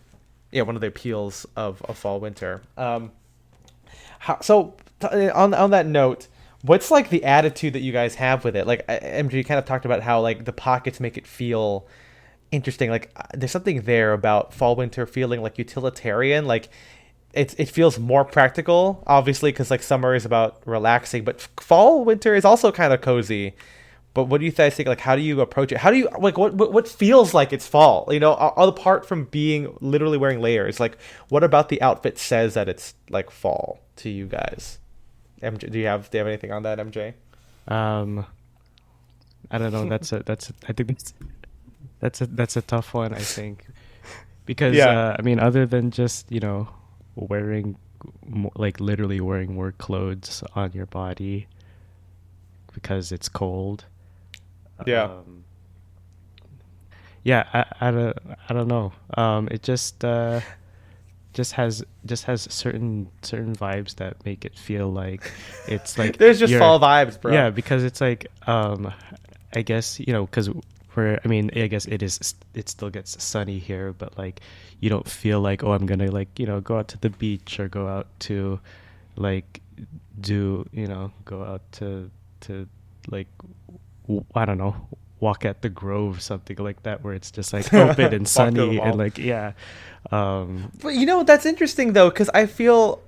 of the appeals of fall, winter. On that note... What's like the attitude that you guys have with it? Like MG kind of talked about how like the pockets make it feel interesting. Like there's something there about fall winter feeling like utilitarian. Like it feels more practical, obviously, because like summer is about relaxing, but fall winter is also kind of cozy. But what do you guys think? Like how do you approach it? How do you like what feels like it's fall? Apart from being literally wearing layers, like what about the outfit says that it's like fall to you guys? MJ, do you have anything on that, MJ? I don't know. I think that's a tough one. I think because I mean, other than just wearing like literally wearing more clothes on your body because it's cold. Yeah. Yeah, I don't know. It just has certain vibes that make it feel like it's like There's just fall vibes, bro. Yeah, because it's like I guess, you know, because I guess it still gets sunny here, but like you don't feel like, oh, I'm gonna like, you know, go out to the beach or go out to like go out to like I don't know, walk at the Grove, something like that, where it's just like open and sunny and like But you know, that's interesting though, because I feel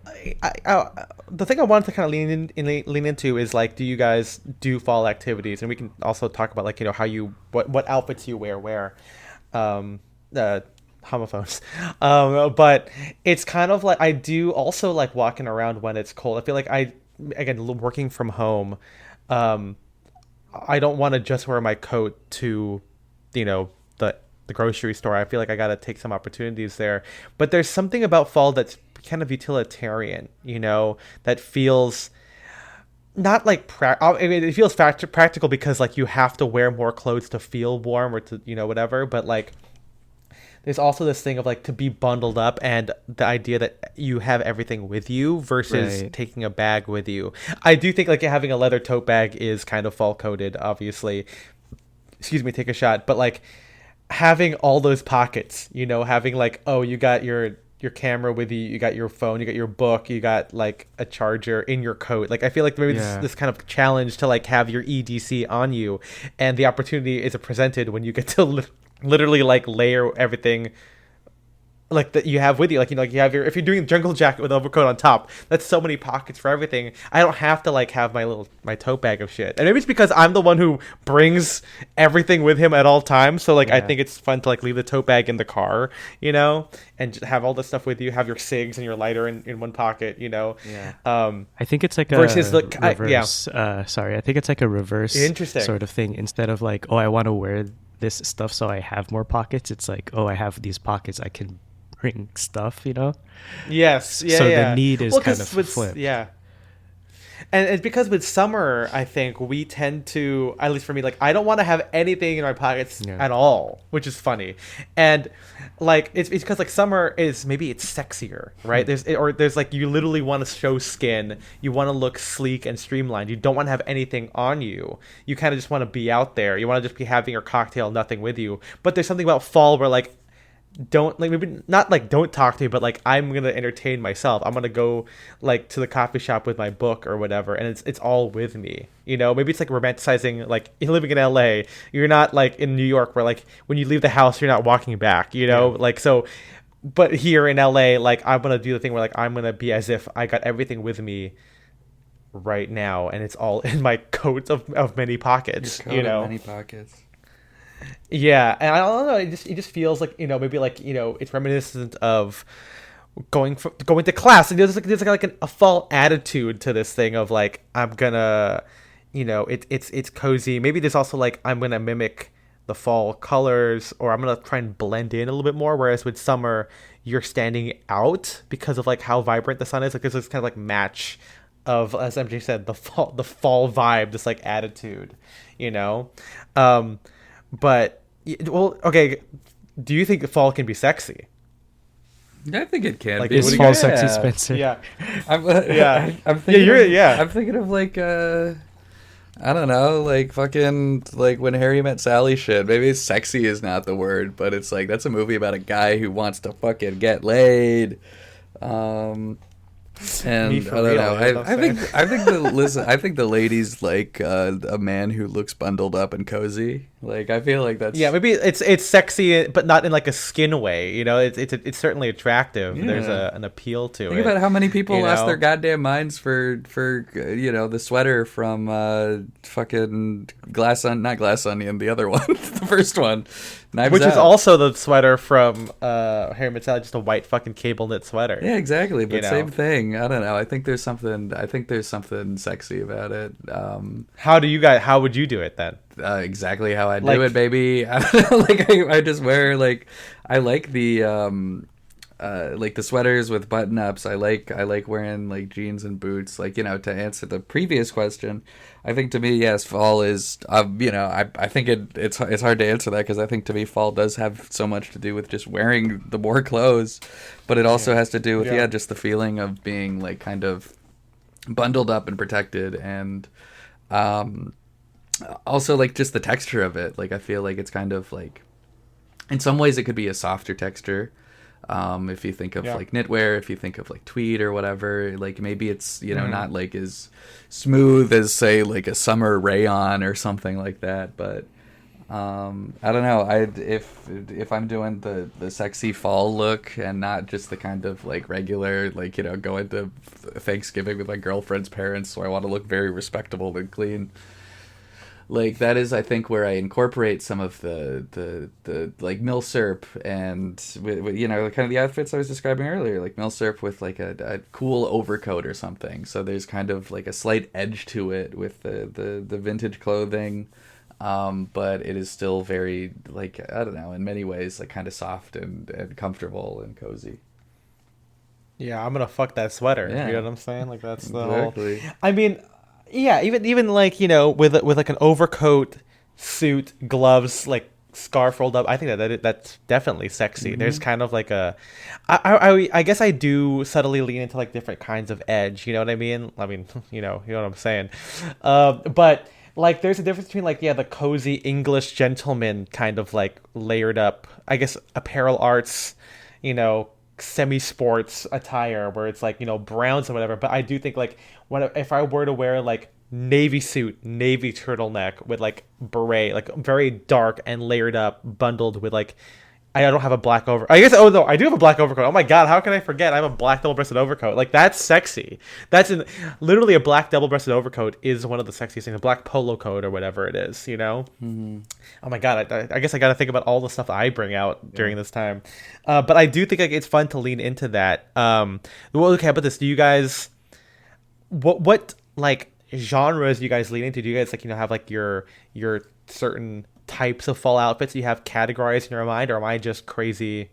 the thing I wanted to kind of lean into is like, do you guys do fall activities? And we can also talk about like, you know, how what outfits you wear where. Homophones. But it's kind of like I do also like walking around when it's cold. I feel like again, working from home, I don't want to just wear my coat to, you know, the grocery store. I feel like I got to take some opportunities there. But there's something about fall that's kind of utilitarian, you know, that feels not like it feels practical because like you have to wear more clothes to feel warm or to, you know, whatever. But like there's also this thing of like to be bundled up and the idea that you have everything with you versus taking a bag with you. I do think like having a leather tote bag is kind of fall coded, obviously. Excuse me, take a shot. But like having all those pockets, you know, having like, oh, you got your camera with you, you got your phone, you got your book, you got like a charger in your coat. Like I feel like maybe this kind of challenge to like have your EDC on you, and the opportunity is presented when you get to literally like layer everything like that you have with you, like, you know, like you have if you're doing jungle jacket with overcoat on top, that's so many pockets for everything. I don't have to like have my tote bag of shit, and maybe it's because I'm the one who brings everything with him at all times, so like I think it's fun to like leave the tote bag in the car, you know, and just have all this stuff with you, have your cigs and your lighter in one pocket, you know. I think it's like versus a reverse I think it's like a reverse sort of thing. Instead of like, oh, I want to wear this stuff so I have more pockets, it's like, oh, I have these pockets, I can bring stuff, you know. The need is kind of flipped. And it's because with summer, I think we tend to, at least for me, like I don't want to have anything in my pockets at all, which is funny. And like it's because like summer is, maybe it's sexier, right? There's like, you literally want to show skin, you want to look sleek and streamlined, you don't want to have anything on you, you kind of just want to be out there, you want to just be having your cocktail, nothing with you. But there's something about fall where like, don't like, maybe not like don't talk to me, but like I'm gonna entertain myself, I'm gonna go like to the coffee shop with my book or whatever, and it's all with me, you know. Maybe it's like romanticizing, like living in LA, you're not like in New York where like when you leave the house you're not walking back, you know. Like so, but here in LA, like I'm gonna do the thing where like I'm gonna be as if I got everything with me right now, and it's all in my coat of many pockets, you know. Many pockets. Yeah, and I don't know, it just feels like, you know, maybe like, you know, it's reminiscent of going to class, and there's like a fall attitude to this thing of like, I'm gonna, you know, it's cozy. Maybe there's also like, I'm gonna mimic the fall colors, or I'm gonna try and blend in a little bit more, whereas with summer you're standing out because of like how vibrant the sun is. Like there's this kind of like match of, as MJ said, the fall vibe, this like attitude, you know. But, well, okay, do you think fall can be sexy? I think it can like be. Is fall sexy, Spencer? Yeah. I'm thinking of like, I don't know, like fucking, like when Harry Met Sally shit. Maybe sexy is not the word, but it's like, that's a movie about a guy who wants to fucking get laid. And I don't know. I think the ladies like a man who looks bundled up and cozy. Like I feel like that's maybe it's sexy, but not in like a skin way. You know, it's certainly attractive. Yeah. There's an appeal to it. Think about how many people lost their goddamn minds for you know, the sweater from fucking not Glass Onion, the other one, the first one. Which is also the sweater from Harry Met Sally, just a white fucking cable knit sweater. Yeah, exactly. But same thing. I don't know. I think there's something sexy about it. How would you do it then? Exactly how I do it, baby. I don't know, like I just wear like, I like the like the sweaters with button ups. I like wearing like jeans and boots. Like, you know, to answer the previous question, I think to me, yes, fall is you know, I think it's hard to answer that because I think to me fall does have so much to do with just wearing the more clothes, but it also has to do with just the feeling of being like kind of bundled up and protected, and also like just the texture of it. Like I feel like it's kind of like in some ways it could be a softer texture. If you think of like knitwear, if you think of like tweed or whatever, like maybe it's, you know, not like as smooth as say like a summer rayon or something like that. But I don't know. If I'm doing the sexy fall look and not just the kind of like regular, like, you know, going to Thanksgiving with my girlfriend's parents, so I want to look very respectable and clean. Like that is, I think, where I incorporate some of the like milsurp and with, you know, kind of the outfits I was describing earlier, like milsurp with like a cool overcoat or something. So there's kind of like a slight edge to it with the vintage clothing, but it is still very, like, I don't know, in many ways like kind of soft and comfortable and cozy. Yeah, I'm gonna fuck that sweater. Yeah. You know what I'm saying? Like that's the Exactly. whole. I mean, yeah, even like, you know, with like an overcoat, suit, gloves, like scarf rolled up. I think that's definitely sexy. There's kind of like a, I guess I do subtly lean into like different kinds of edge. You know what I mean? I mean, you know what I'm saying. But like there's a difference between like, yeah, the cozy English gentleman kind of like layered up, I guess, apparel arts, you know, semi-sports attire where it's like, you know, browns and whatever. But I do think like if I were to wear like navy suit, navy turtleneck with like beret, like very dark and layered up, bundled with like, I don't have a black over. I guess, oh no, I do have a black overcoat. Oh my god, how can I forget? I have a black double-breasted overcoat. Like that's sexy. Literally a black double-breasted overcoat is one of the sexiest things. A black polo coat or whatever it is, you know. Oh my god, I guess I got to think about all the stuff that I bring out during this time. But I do think like it's fun to lean into that. Well, okay, how about this? Do you guys, what like genres do you guys lean into? Do you guys like, you know, have like your certain types of fall outfits you have categorized in your mind, or am I just crazy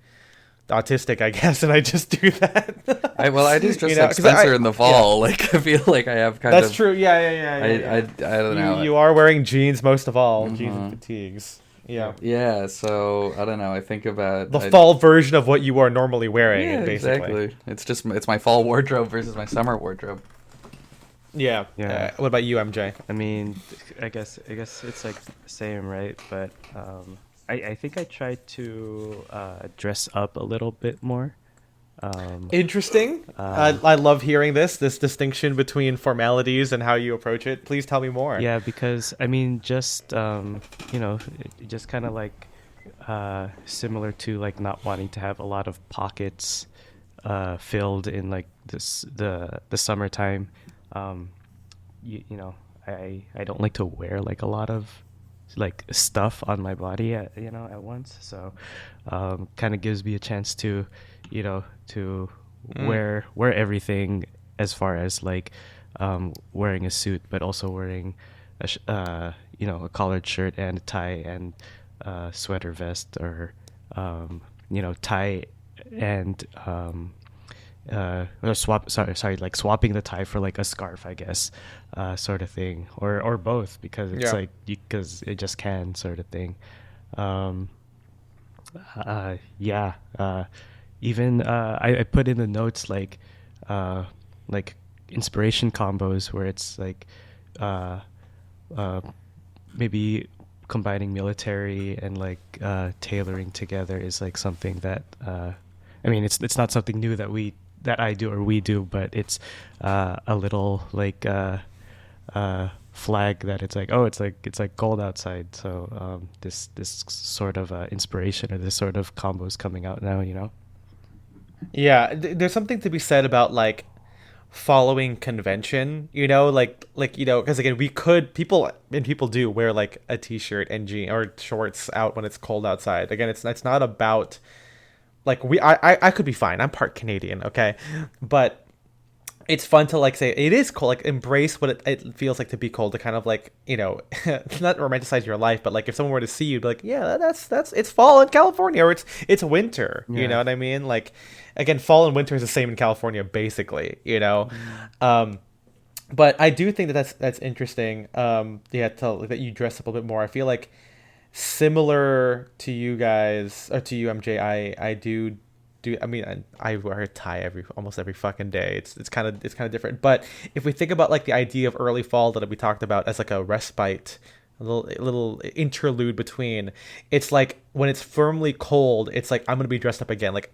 autistic, I guess, and I just do that? I do just You know, like 'cause Spencer in the fall. Like I feel like I have kind of. That's true. Yeah. I don't know. You are wearing jeans most of all, jeans and fatigues. Yeah. Yeah, so I don't know. I think about The fall version of what you are normally wearing, yeah, basically. exactly. It's my fall wardrobe versus my summer wardrobe. Yeah. Yeah. What about you, MJ? I mean, I guess it's like the same, right? But I think I try to dress up a little bit more. Interesting. I love hearing this distinction between formalities and how you approach it. Please tell me more. Yeah, because I mean, just you know, just kind of like similar to like not wanting to have a lot of pockets filled in like the summertime. You know, I don't like to wear like a lot of like stuff on my body at once, so kind of gives me a chance to, you know, to wear everything, as far as like wearing a suit, but also wearing a collared shirt and a tie and sweater vest, or you know, tie and or like swapping the tie for like a scarf, I guess, sort of thing, or both, because it's like because it just can, sort of thing. Even I put in the notes like inspiration combos where it's like maybe combining military and like tailoring together is like something that I mean, it's not something new that I do or we do, but it's a little like flag that it's like, oh, it's like cold outside, so this sort of inspiration or this sort of combos coming out now, you know. Yeah, there's something to be said about like following convention, you know, like you know, because again, people do wear like a t-shirt and jean or shorts out when it's cold outside. Again, it's not about like I could be fine. I'm part Canadian, okay, but it's fun to like say it is cold, like embrace what it feels like to be cold, to kind of like, you know, not romanticize your life, but like if someone were to see you, be like, yeah, that's it's fall in California, or it's winter, you know what I mean? Like, again, fall and winter is the same in California, basically, you know. But I do think that's interesting. Yeah, that you dress up a little bit more. I feel like similar to you guys, or to you, MJ. I do. I mean, I wear a tie almost every fucking day. It's kind of different. But if we think about like the idea of early fall that we talked about as like a respite, a little interlude between, it's like when it's firmly cold, it's like I'm gonna be dressed up again. Like,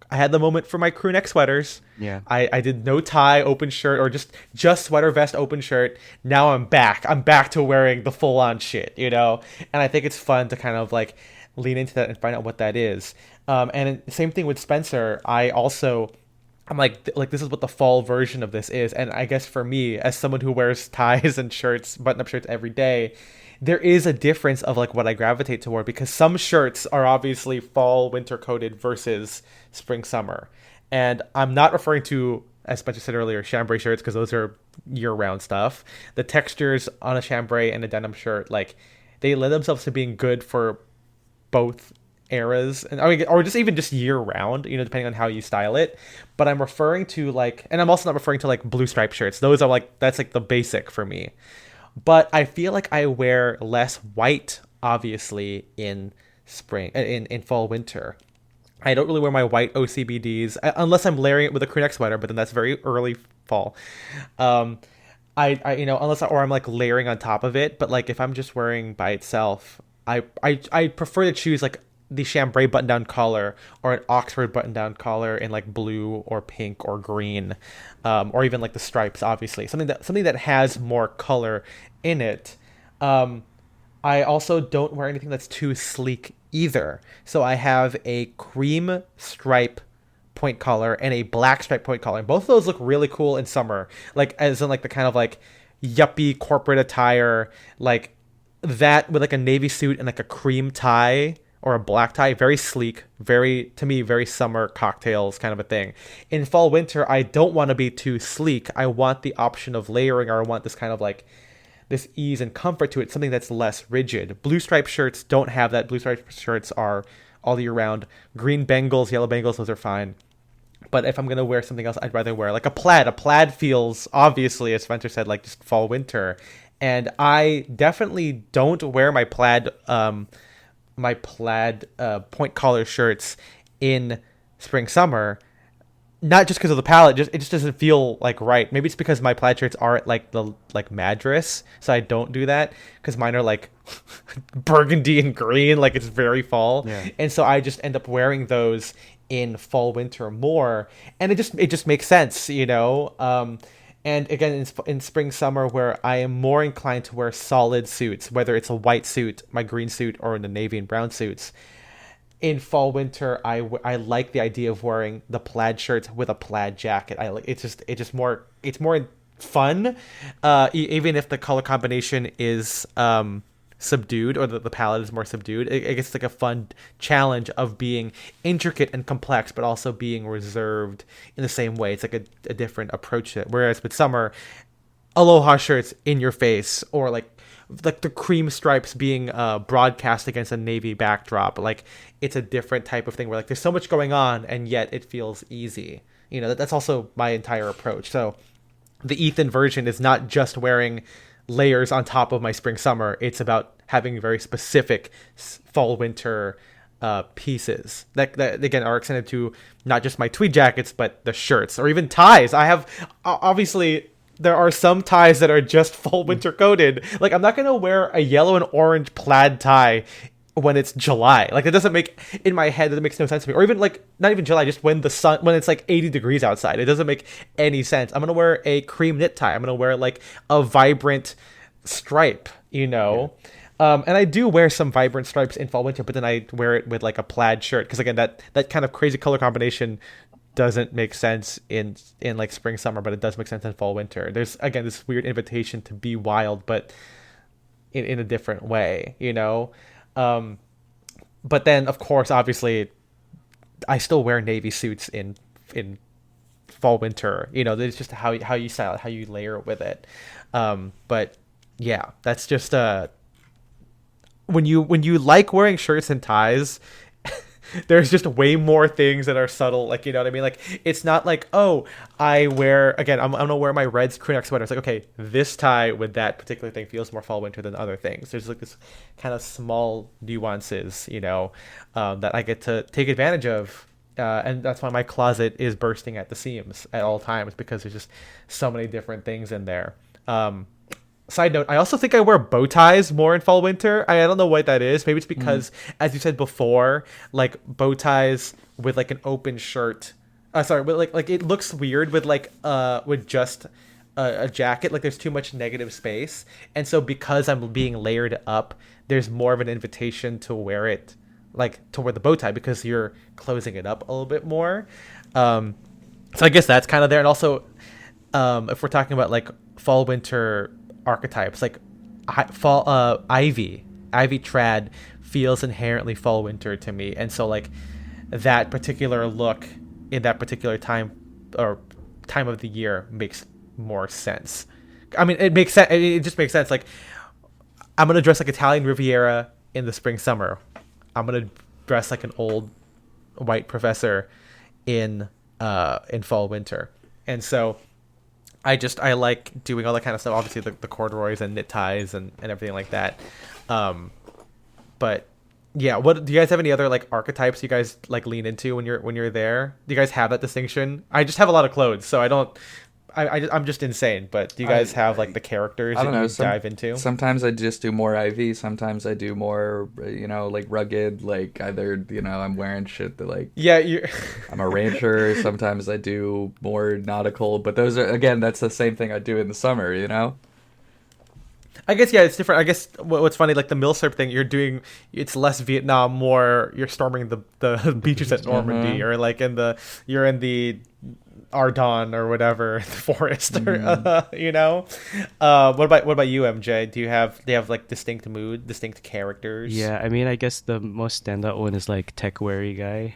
I had the moment for my crew neck sweaters. Yeah. I did no tie, open shirt, or just sweater vest, open shirt. Now I'm back. I'm back to wearing the full on shit, you know? And I think it's fun to kind of like lean into that and find out what that is. And same thing with Spencer. I'm like this is what the fall version of this is. And I guess for me, as someone who wears ties and shirts, button-up shirts every day, there is a difference of like what I gravitate toward, because some shirts are obviously fall winter coated versus spring summer. And I'm not referring to, as Spencer said earlier, chambray shirts, because those are year-round stuff. The textures on a chambray and a denim shirt, like, they lend themselves to being good for both eras, and I mean, or just year round, you know, depending on how you style it. But I'm referring to like, and I'm also not referring to like blue striped shirts. Those are like, that's like the basic for me. But I feel like I wear less white, obviously, in spring, in fall winter. I don't really wear my white OCBDs unless I'm layering it with a crew neck sweater, but then that's very early fall. I you know, or I'm like layering on top of it. But like if I'm just wearing by itself, I prefer to choose like the chambray button-down collar or an Oxford button-down collar in like blue or pink or green, or even like the stripes, obviously something that has more color in it. I also don't wear anything that's too sleek either. So I have a cream stripe point collar and a black stripe point collar. And both of those look really cool in summer, like as in like the kind of like yuppie corporate attire, like that with like a navy suit and like a cream tie or a black tie, very sleek, very, to me, very summer cocktails kind of a thing. In fall winter, I don't want to be too sleek. I want the option of layering, or I want this kind of like this ease and comfort to it, something that's less rigid. Blue striped shirts don't have that. Blue striped shirts are all year round. Green Bengals, yellow Bengals, those are fine. But if I'm going to wear something else, I'd rather wear like a plaid. A plaid feels, obviously, as Spencer said, like just fall winter. And I definitely don't wear my plaid point collar shirts in spring summer, not just because of the palette, it just doesn't feel like right. Maybe it's because my plaid shirts are at like the like Madras, so I don't do that, because mine are like burgundy and green, like it's very fall. And so I just end up wearing those in fall winter more, and it just makes sense, you know. And again, in spring summer, where I am more inclined to wear solid suits, whether it's a white suit, my green suit, or in the navy and brown suits. In fall winter, I like the idea of wearing the plaid shirts with a plaid jacket. It's more fun, even if the color combination is subdued, or the palette is more subdued. It gets like a fun challenge of being intricate and complex, but also being reserved in the same way. It's like a different approach to it. Whereas with summer, aloha shirts in your face, or like the cream stripes being broadcast against a navy backdrop, like it's a different type of thing where like there's so much going on and yet it feels easy. You know, that's also my entire approach. So the Ethan version is not just wearing layers on top of my spring summer. It's about having very specific fall winter pieces that again are extended to not just my tweed jackets, but the shirts or even ties. I have obviously, there are some ties that are just fall winter coated. Like I'm not going to wear a yellow and orange plaid tie when it's July. Like it doesn't make, in my head, it makes no sense to me. Or even like, not even July, just when it's like 80 degrees outside. It doesn't make any sense. I'm going to wear a cream knit tie. I'm going to wear like a vibrant stripe, you know? Yeah. And I do wear some vibrant stripes in fall winter, but then I wear it with like a plaid shirt. Cause again, that kind of crazy color combination doesn't make sense in like spring summer, but it does make sense in fall winter. There's again this weird invitation to be wild, but in a different way, you know. But then of course, obviously, I still wear navy suits in fall winter. It's just how you style it, how you layer with it. But yeah, that's just when you like wearing shirts and ties, there's just way more things that are subtle. Like, you know what I mean? Like, it's not like, oh, I'm gonna wear my Reds crew neck sweater. It's like, okay, this tie with that particular thing feels more fall winter than other things. There's like this kind of small nuances, that I get to take advantage of. And that's why my closet is bursting at the seams at all times, because there's just so many different things in there. Side note, I also think I wear bow ties more in fall winter. I don't know what that is. Maybe it's because, as you said before, like bow ties with like an open shirt. But like it looks weird with with just a jacket. Like there's too much negative space, and so because I'm being layered up, there's more of an invitation to wear it, like to wear the bow tie, because you're closing it up a little bit more. So I guess that's kind of there, and also if we're talking about like fall winter archetypes, like ivy trad feels inherently fall winter to me, and so like that particular look in that particular time of the year makes more sense. I mean, it makes sense. It just makes sense. Like, I'm gonna dress like Italian Riviera in the spring summer. I'm gonna dress like an old white professor in fall winter, and so I like doing all that kind of stuff. Obviously, the corduroys and knit ties and everything like that. But yeah, what do you guys have any other like archetypes you guys like lean into when you're there? Do you guys have that distinction? I just have a lot of clothes, so I don't. I'm just insane. But do you guys have like the characters that you dive into? Sometimes I just do more IV. Sometimes I do more, like rugged. Like either I'm wearing shit that like I'm a rancher. Sometimes I do more nautical. But those are that's the same thing I do in the summer. I guess it's different. I guess what's funny, like the milsurp thing, you're doing, it's less Vietnam, more you're storming the beaches at Normandy, or like you're in the Argonne or whatever, the forest, or what about you, MJ? Do you have like distinct mood, distinct characters? Yeah, I mean, I guess the most standout one is like tech weary guy.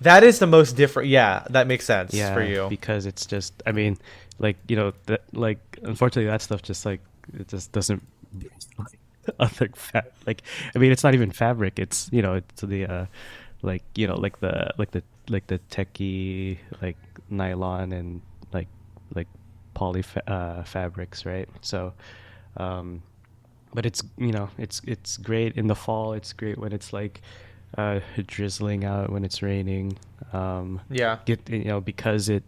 That is the most different. Yeah, that makes sense for you, because it's just, I mean, like, that, like, unfortunately that stuff just like, it just doesn't other like, I mean, it's not even fabric, it's it's the like the techie like nylon and like poly fabrics, right? So but it's it's great in the fall. It's great when it's like drizzling out, when it's raining. Because it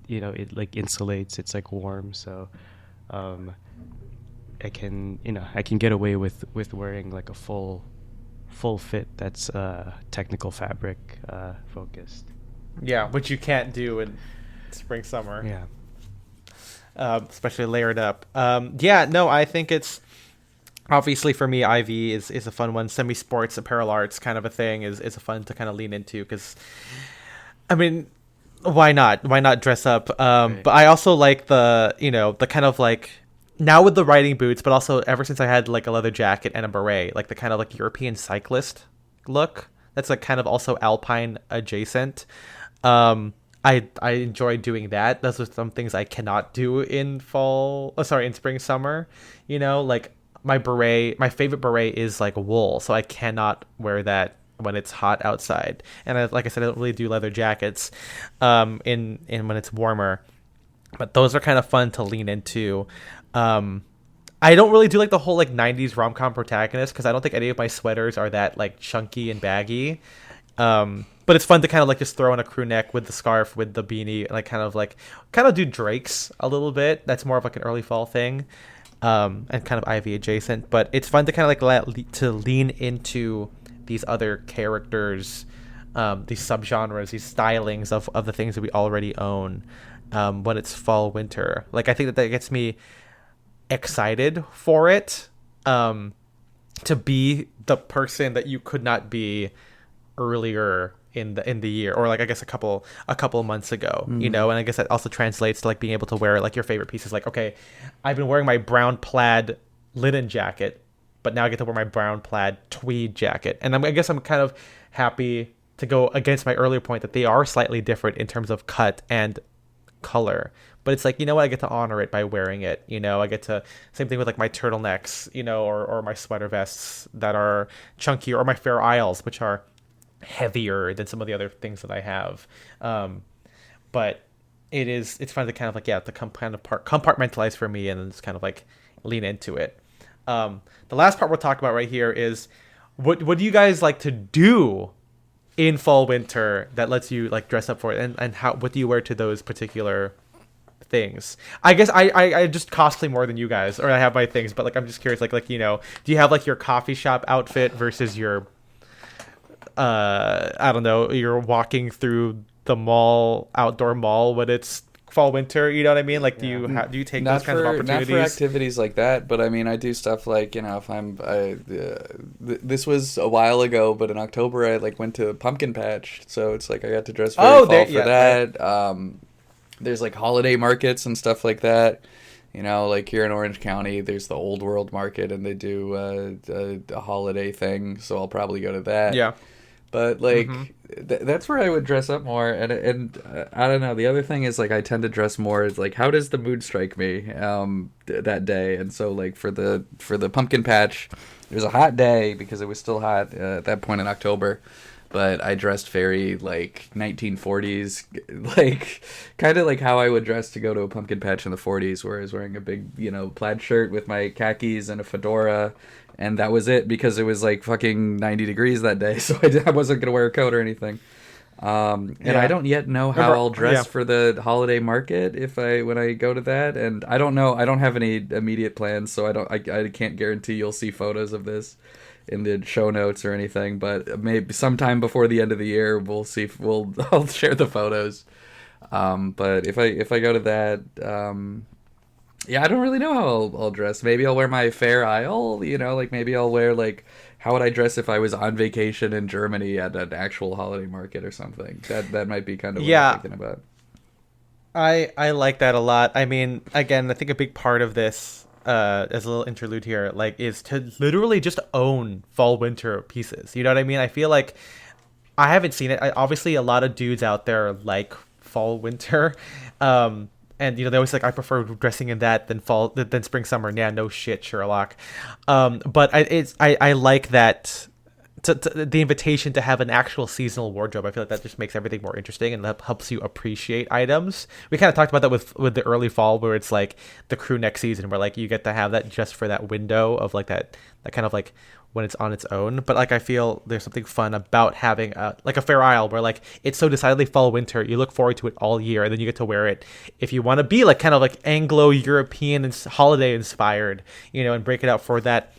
like insulates, it's like warm, so I can get away with wearing like a full fit that's technical fabric focused. Yeah, which you can't do in spring summer. Yeah. Especially layered up. I think it's obviously, for me, IV is a fun one. Semi-sports apparel arts kind of a thing is a fun to kind of lean into, because I mean, why not dress up? Right. But I also like the the kind of like, now with the riding boots, but also ever since I had like a leather jacket and a beret, like the kind of like European cyclist look, that's like kind of also Alpine adjacent. I enjoy doing that. Those are some things I cannot do in spring, summer. Like my favorite beret is like wool, so I cannot wear that when it's hot outside. And like I said, I don't really do leather jackets in when it's warmer. But those are kind of fun to lean into. I don't really do like the whole like 90s rom-com protagonist, because I don't think any of my sweaters are that like chunky and baggy. But it's fun to kind of like just throw in a crew neck with the scarf, with the beanie, and like kind of do Drake's a little bit. That's more of like an early fall thing, and kind of Ivy adjacent. But it's fun to kind of like to lean into these other characters, these subgenres, these stylings of the things that we already own, when it's fall winter. Like I think that gets me excited for it, to be the person that you could not be earlier in the year, or like I guess a couple months ago. And I guess that also translates to like being able to wear like your favorite pieces. Like, okay, I've been wearing my brown plaid linen jacket, but now I get to wear my brown plaid tweed jacket, and I guess I'm kind of happy to go against my earlier point that they are slightly different in terms of cut and color. But it's like, you know what, I get to honor it by wearing it. You know, I get to, same thing with like my turtlenecks, you know, or my sweater vests that are chunkier, or my Fair Isles, which are heavier than some of the other things that I have. But it's fun to kind of like, to kind of compartmentalize for me, and then just kind of like lean into it. The last part we'll talk about right here is what do you guys like to do in fall winter that lets you like dress up for it, and what do you wear to those particular things? I guess I just cosplay more than you guys, or I have my things, but like I'm just curious, like you know, do you have like your coffee shop outfit versus your I don't know, you're walking through the outdoor mall when it's fall winter, you know what I mean? Like, do you take those kinds of opportunities? Not for activities like that, but I mean, I do stuff like, you know, if this was a while ago, but in October I like went to Pumpkin Patch, so it's like I got to dress very fall for that. Right. There's like holiday markets and stuff like that. You know, like here in Orange County, there's the Old World Market, and they do a holiday thing, so I'll probably go to that. Yeah. But like that's where I would dress up more, and I don't know. The other thing is like I tend to dress more is like, how does the mood strike me that day? And so like for the pumpkin patch, it was a hot day because it was still hot at that point in October. But I dressed very like 1940s, like kind of like how I would dress to go to a pumpkin patch in the 40s, where I was wearing a big, you know, plaid shirt with my khakis and a fedora. And that was it, because it was like fucking 90 degrees that day, so I wasn't going to wear a coat or anything. And I don't yet know how I'll dress for the holiday market when I go to that. And I don't know. I don't have any immediate plans, so I can't guarantee you'll see photos of this in the show notes or anything. But maybe sometime before the end of the year, we'll see. I'll share the photos. But if I go to that. Yeah, I don't really know how I'll dress. Maybe I'll wear my Fair Isle, you know, like maybe I'll wear like, how would I dress if I was on vacation in Germany at an actual holiday market or something? That might be kind of what I'm thinking about. I like that a lot. I mean, again, I think a big part of this, as a little interlude here, like, is to literally just own fall winter pieces. You know what I mean? I feel like I haven't seen it. Obviously, a lot of dudes out there like fall winter. And, you know, they always like, I prefer dressing in that than spring, summer. Yeah, no shit, Sherlock. But I like that, the invitation to have an actual seasonal wardrobe. I feel like that just makes everything more interesting and helps you appreciate items. We kind of talked about that with the early fall, where it's like the crew neck season, where like you get to have that just for that window of like that kind of like when it's on its own. But like I feel there's something fun about having like a Fair Isle, where like it's so decidedly fall winter, you look forward to it all year, and then you get to wear it if you want to be like kind of like Anglo-European and holiday inspired, you know, and break it out for that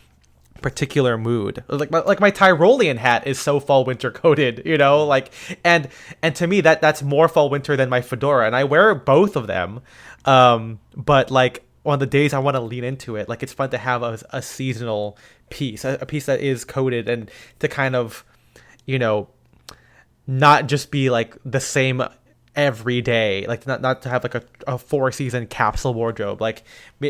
particular mood. Like my Tyrolean hat is so fall winter coated, you know, like and to me that's more fall winter than my fedora, and I wear both of them. But like on the days I want to lean into it, like it's fun to have a seasonal piece, a piece that is coated, and to kind of, you know, not just be like the same every day, like not to have like a 4-season capsule wardrobe. Like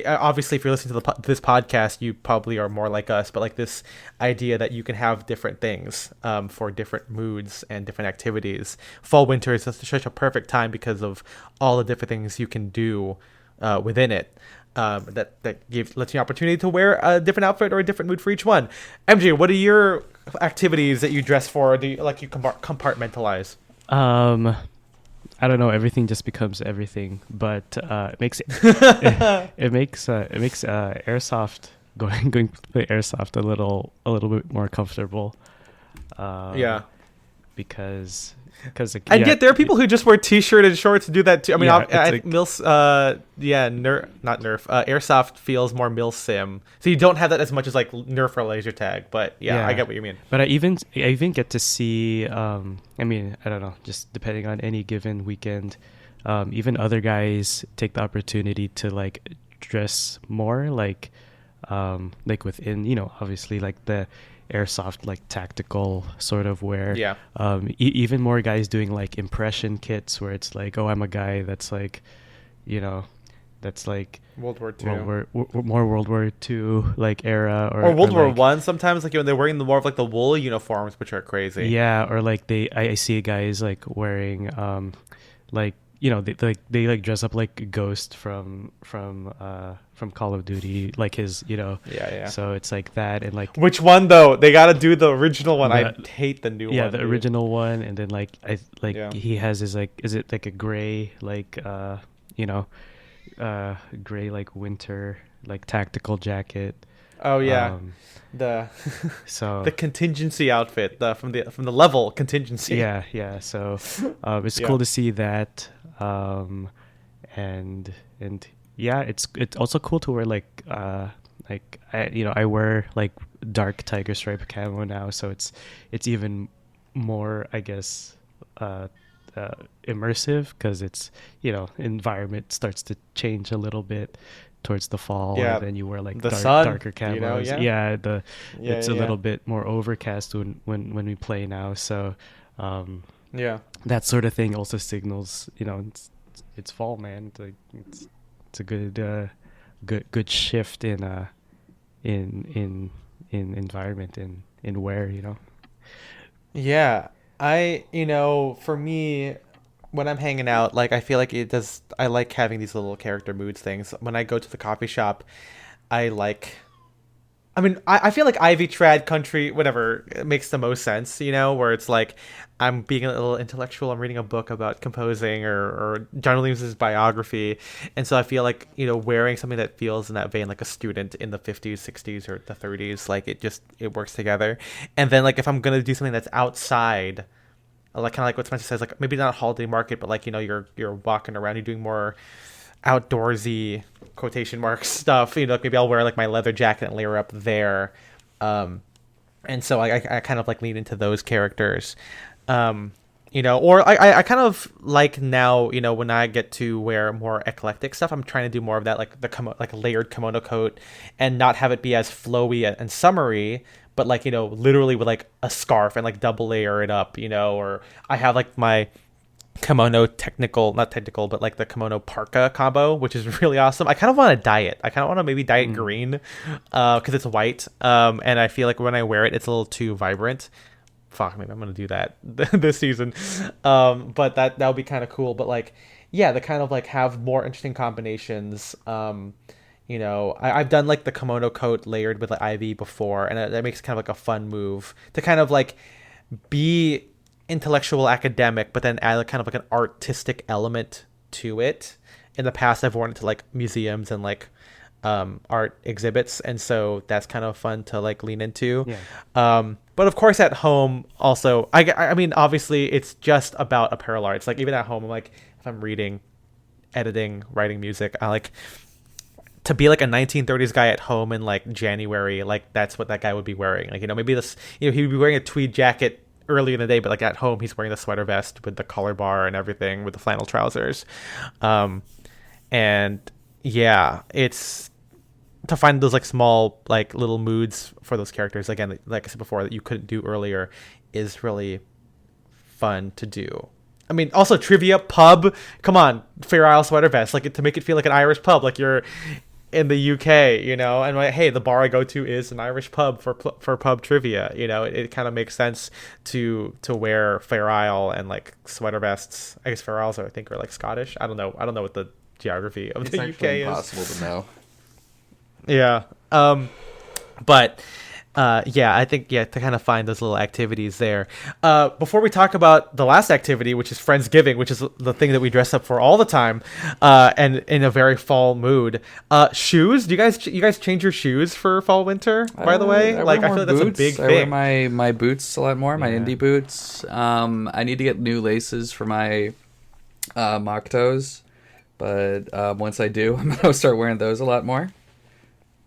obviously if you're listening to this podcast, you probably are more like us, but like this idea that you can have different things for different moods and different activities. Fall winter is such a perfect time because of all the different things you can do within it. That lets you an opportunity to wear a different outfit or a different mood for each one. MJ, what are your activities that you dress for? Do you compartmentalize? I don't know. Everything just becomes everything, but it makes airsoft going to play airsoft a little bit more comfortable. Because and yet there are people who just wear t-shirt and shorts and do that too. I mean, airsoft feels more milsim, so you don't have that as much as like Nerf or laser tag. But I get what you mean. But I even get to see. I mean, I don't know. Just depending on any given weekend, even other guys take the opportunity to like dress more like within, you know, obviously like the airsoft like tactical sort of wear. Even more guys doing like impression kits, where it's like, oh, I'm a guy that's like, you know, that's like World War II. More World War II like era, Or World War like, One. Sometimes like when they're wearing the more of like the wool uniforms, which are crazy. yeah, or like I see guys like wearing like they like dress up like a Ghost from Call of Duty, like his Yeah. So it's like that, and like Which one though? They got to do the original one. I hate the new one. yeah, the dude. original one, and then like Yeah. he has his like, is it like a gray like gray like winter like tactical jacket. Oh yeah, Um, the so the contingency outfit, from the level contingency. yeah. So it's Yeah. cool to see that, and yeah, it's also cool to wear like I wear like dark tiger stripe camo now, so it's even more, I guess, immersive, because it's environment starts to change a little bit towards the fall, Yeah, and then you wear like the sun, darker camos. yeah. It's a little bit more overcast when we play now, so Yeah. that sort of thing also signals it's fall, man. It's a good shift in environment, in wear, Yeah. For me, when I'm hanging out, like, I feel like I like having these little character moods things. When I go to the coffee shop, I feel like Ivy Trad Country, whatever, it makes the most sense, where it's like I'm being a little intellectual. I'm reading a book about composing or John Williams' biography. And so I feel like, wearing something that feels in that vein, like a student in the 50s, 60s, or the 30s, like it works together. And then like if I'm going to do something that's outside, like kind of like what Spencer says, like maybe not a holiday market, but like, you're walking around, you're doing more outdoorsy quotation marks stuff, like maybe I'll wear like my leather jacket and layer up there, and so I kind of like lean into those characters, or I kind of like now, when I get to wear more eclectic stuff, I'm trying to do more of that, like like a layered kimono coat, and not have it be as flowy and summery, but like literally with like a scarf and like double layer it up, or I have like my kimono not technical, but like the kimono parka combo, which is really awesome. I kind of want to dye it. I kind of want to maybe dye it green, because it's white, and I feel like when I wear it, it's a little too vibrant. Fuck, maybe I'm gonna do that this season, but that would be kind of cool. But like, yeah, the kind of like have more interesting combinations. I've done like the kimono coat layered with like ivy before, and that makes kind of like a fun move to kind of like be intellectual academic, but then add kind of like an artistic element to it. In the past, I've worn it to like museums and like art exhibits, and so that's kind of fun to like lean into. But of course at home also, I mean obviously it's just about apparel arts. Like even at home, I'm like, if I'm reading, editing, writing music, I like to be like a 1930s guy at home in like January. Like that's what that guy would be wearing. Like maybe this, he would be wearing a tweed jacket early in the day, but like at home he's wearing the sweater vest with the collar bar and everything, with the flannel trousers, and yeah, it's to find those like small like little moods for those characters, again, like I said before, that you couldn't do earlier, is really fun to do. I mean, also trivia, pub, come on, Fair Isle sweater vest, like to make it feel like an Irish pub, like you're in the UK, and like, hey, the bar I go to is an Irish pub for pub trivia. It kind of makes sense to wear Fair Isle and like sweater vests. I guess Fair Isles I think are like Scottish. I don't know what the geography of the UK is. It's impossible to know. Yeah. But yeah, I think, to kind of find those little activities there. Before we talk about the last activity, which is Friendsgiving, which is the thing that we dress up for all the time, and in a very fall mood. Shoes? Do you guys change your shoes for fall winter? By the way, I feel like boots. that's a big thing. I wear my boots a lot more, my indie boots. I need to get new laces for my mock toes, but once I do, I'm gonna start wearing those a lot more.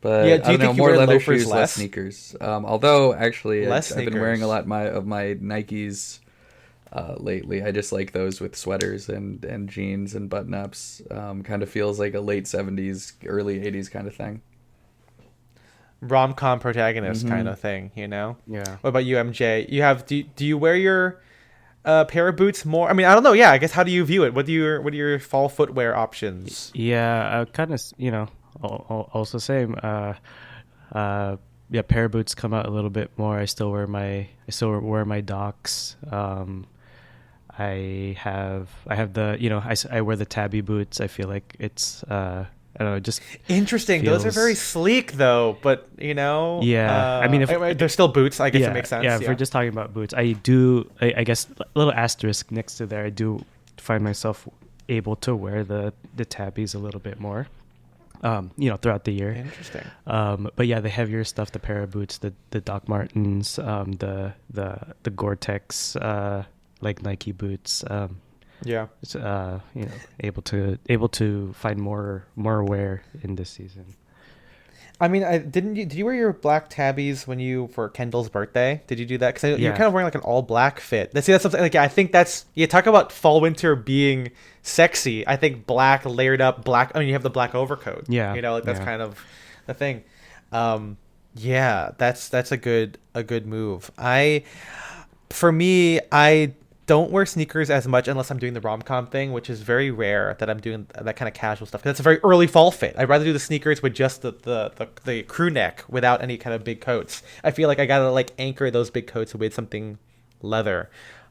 But yeah, do you I don't know, think you more wear leather loafers shoes, less? less sneakers. Although actually, I've been sneakers. wearing a lot of my Nikes lately. I just like those with sweaters and jeans and button ups. Kind of feels like a late 70s, early 80s kind of thing. Rom-com protagonist kind of thing, Yeah. What about you, MJ? Do you wear your pair of boots more? I mean, I don't know. Yeah, I guess how do you view it? What are your fall footwear options? Yeah, kind of, also same. Yeah, pair of boots come out a little bit more. I still wear my Docs. I have the, I wear the tabby boots. I feel like it's I don't know, it just interesting. Those are very sleek though, but yeah. I mean, if they're still boots, I guess it makes sense. Yeah, if we're just talking about boots, I guess a little asterisk next to there. I do find myself able to wear the tabbies a little bit more. Throughout the year. Interesting. But yeah, the heavier stuff, the pair of boots, the Doc Martens, the Gore-Tex, like Nike boots. Yeah. It's, able to find more wear in this season. I mean, did you wear your black tabbies for Kendall's birthday? Did you do that? Because you're kind of wearing like an all black fit. That's something like, I think you talk about fall winter being sexy. I think black layered up black. I mean, you have the black overcoat. Yeah, that's kind of the thing. Yeah, that's a good move. For me, I don't wear sneakers as much unless I'm doing the rom-com thing, which is very rare that I'm doing that kind of casual stuff. That's a very early fall fit. I'd rather do the sneakers with just the crew neck without any kind of big coats. I feel like I gotta like anchor those big coats with something leather.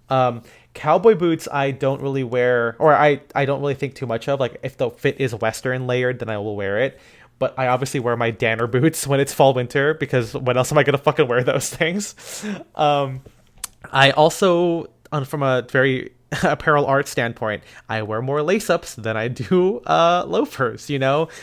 Cowboy boots I don't really wear, or I don't really think too much of. Like if the fit is Western layered, then I will wear it. But I obviously wear my Danner boots when it's fall winter, because when else am I gonna fucking wear those things? I also, from a very apparel art standpoint, I wear more lace-ups than I do loafers.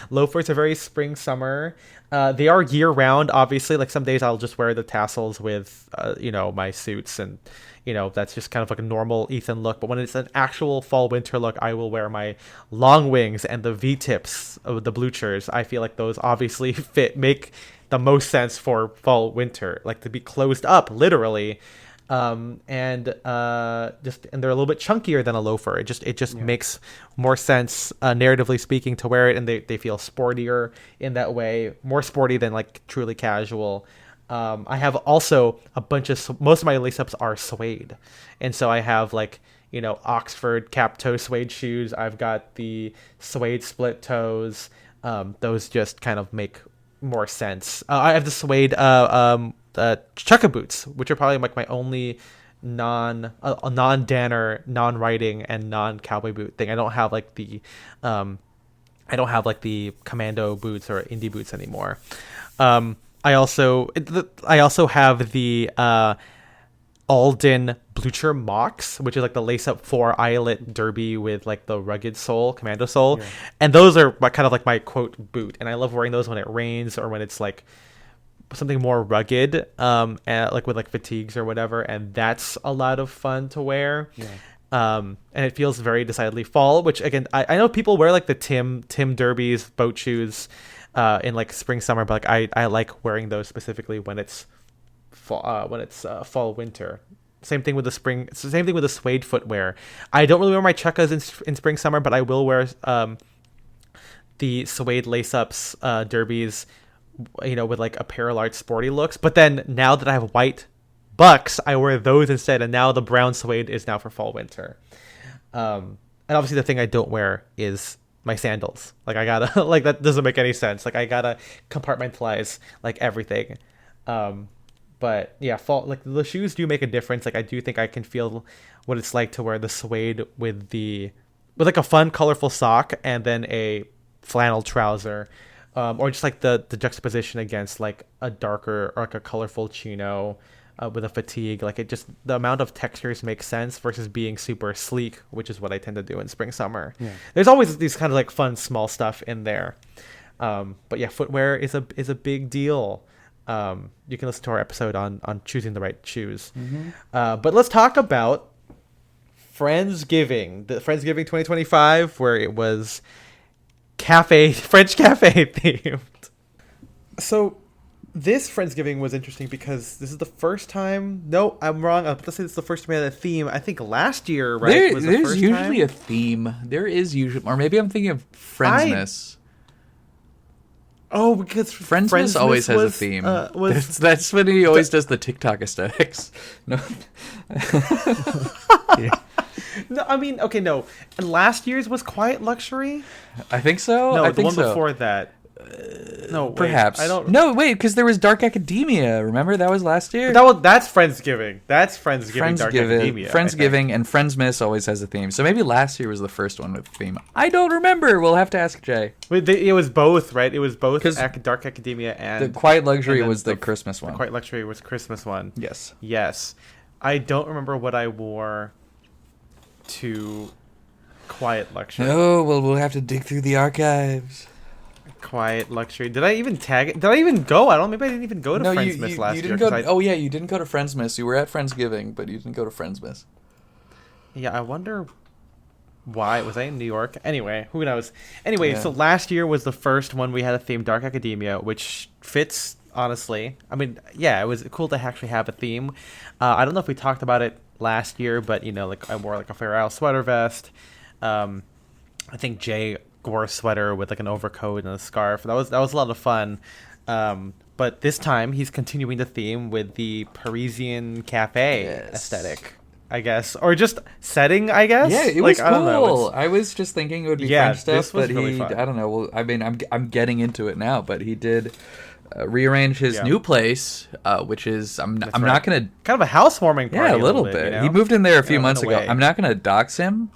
Loafers are very spring, summer. They are year-round, obviously. Like some days I'll just wear the tassels with, my suits, and that's just kind of like a normal Ethan look. But when it's an actual fall winter look, I will wear my long wings and the V-tips of the Bluchers. I feel like those obviously make the most sense for fall winter, like to be closed up, literally. And they're a little bit chunkier than a loafer. It just makes more sense, narratively speaking, to wear it, and they feel sportier in that way, more sporty than like truly casual. I have also most of my lace-ups are suede, and so I have like Oxford cap toe suede shoes. I've got the suede split toes. Those just kind of make more sense. I have the suede chukka boots, which are probably like my only non-Danner, non-riding, and non-cowboy boot thing. I don't have like the commando boots or indie boots anymore. I also have the Alden Blucher Mocs, which is like the lace-up 4 eyelet derby with like the rugged sole, commando sole, and those are kind of like my quote boot, and I love wearing those when it rains or when it's like something more rugged, and like with like fatigues or whatever, and that's a lot of fun to wear. And it feels very decidedly fall, which again, I know people wear like the Tim derbies, boat shoes, in like spring, summer, but like I like wearing those specifically when it's fall, winter. Same thing with the spring. It's the same thing with the suede footwear. I don't really wear my chukkas in spring, summer, but I will wear the suede lace-ups, derbies, with like apparel art sporty looks. But then now that I have white Bucks, I wear those instead, and now the brown suede is now for fall, winter. And obviously the thing I don't wear is my sandals. Like I gotta like that doesn't make any sense. Like I gotta compartmentalize like everything. But yeah, fall, like the shoes do make a difference. Like I do think I can feel what it's like to wear the suede with like a fun colorful sock and then a flannel trouser. Or just like the juxtaposition against like a darker or like a colorful chino with a fatigue. Like the amount of textures makes sense versus being super sleek, which is what I tend to do in spring, summer. Yeah. There's always these kind of like fun small stuff in there. But yeah, footwear is a big deal. You can listen to our episode on choosing the right shoes. Mm-hmm. But let's talk about Friendsgiving, the Friendsgiving 2025, where it was French cafe themed. So this Friendsgiving was interesting because this is the first time. No, I'm wrong. I was about to say this is the first time we had a theme. I think last year, right? There's usually a theme. There is usually, or maybe I'm thinking of Friendsmas. Oh, because Friendsmas always has a theme. That's when he always does the TikTok aesthetics. No. Yeah. No, I mean, okay, no. And last year's was Quiet Luxury? I think so. No, I the think one so. before that. No, wait, Perhaps. I don't. No, wait, because there was Dark Academia. Remember that was last year. That's Friendsgiving. That's Friendsgiving. Dark Academia. Friendsgiving and Friendsmas always has a theme. So maybe last year was the first one with a theme. I don't remember. We'll have to ask Jay. Wait, it was both, right? It was both 'Cause Dark Academia and The Quiet Luxury and then was the Christmas one. The Quiet Luxury was Christmas one. Yes. Yes. I don't remember what I wore to Quiet Luxury. Oh, well, we'll have to dig through the archives. Quiet Luxury. Did I even tag it? Did I even go? I don't. Maybe I didn't even go to No, Friendsmas last you year. didn't go. Oh yeah, you didn't go to Friendsmas. You were at Friendsgiving, but you didn't go to Friendsmas. Yeah, I wonder why. Was I in New York? Anyway, who knows? Anyway, Yeah. so last year was the first one we had a theme, Dark Academia, which fits, honestly. I mean, yeah, it was cool to actually have a theme. I don't know if we talked about it last year, but, like I wore like a Fair Isle sweater vest. I think Jay wore a sweater with like an overcoat and a scarf. That was a lot of fun. But this time he's continuing the theme with the Parisian Cafe aesthetic, I guess, or just setting, I guess. Yeah, it was like, I don't know, cool. I was just thinking it would be French stuff, this was but really fun. I don't know. Well, I mean, I'm getting into it now, but he did rearrange his new place, which is I'm not gonna kind of a housewarming party. a little bit. You know? He moved in there a few months ago. way. I'm not gonna dox him.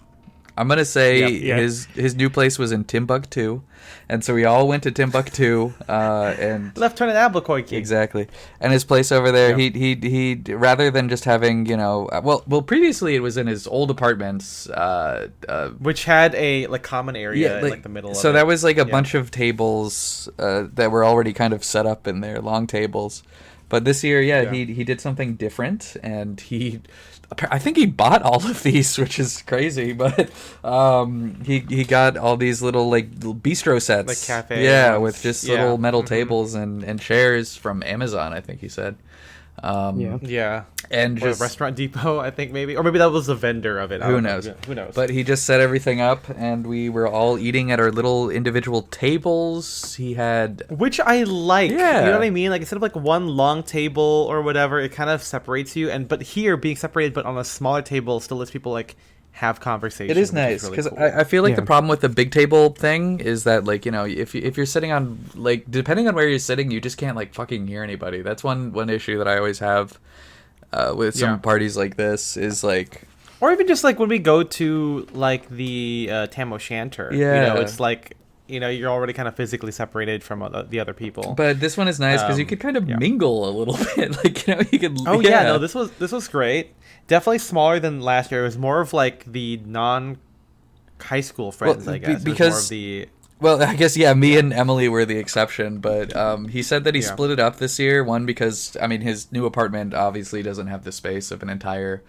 I'm gonna say Yep. his new place was in Timbuktu, and so we all went to Timbuktu, and Left turn at Albuquerque. exactly. And his place over there, Yep. he rather than just having well previously it was in his old apartments, Which had a like common area in like like the middle. so of that it. was like a bunch of tables that were already kind of set up in there, long tables. But this year, he did something different, and I think he bought all of these, which is crazy. But he got all these little little bistro sets, Like cafe yeah, ones. with just Yeah. little metal Mhm. tables and chairs from Amazon, I think he said. Yeah. And Or just Restaurant Depot, I think maybe, or maybe that was the vendor of it. I Who don't know. knows? Yeah, who knows? But he just set everything up, and we were all eating at our little individual tables. He had Which I like. Yeah. You know what I mean? Like instead of like one long table or whatever, it kind of separates you. But here being separated, but on a smaller table, still lets people like have conversation. It is which nice really because cool. I feel like Yeah. the problem with the big table thing is that if you're sitting on depending on where you're sitting, you just can't fucking hear anybody. That's one issue that I always have with some parties like this is or even just like when we go to like the Tam O'Shanter. Yeah. It's like you're already kind of physically separated from the other people. But this one is nice because you could kind of mingle a little bit. You could. Oh yeah, no, this was great. Definitely smaller than last year. It was more of like the non-high school friends, I guess. Because it was more of the Well, I guess, me and Emily were the exception, but he said that he split it up this year. One, because, his new apartment obviously doesn't have the space of an entire,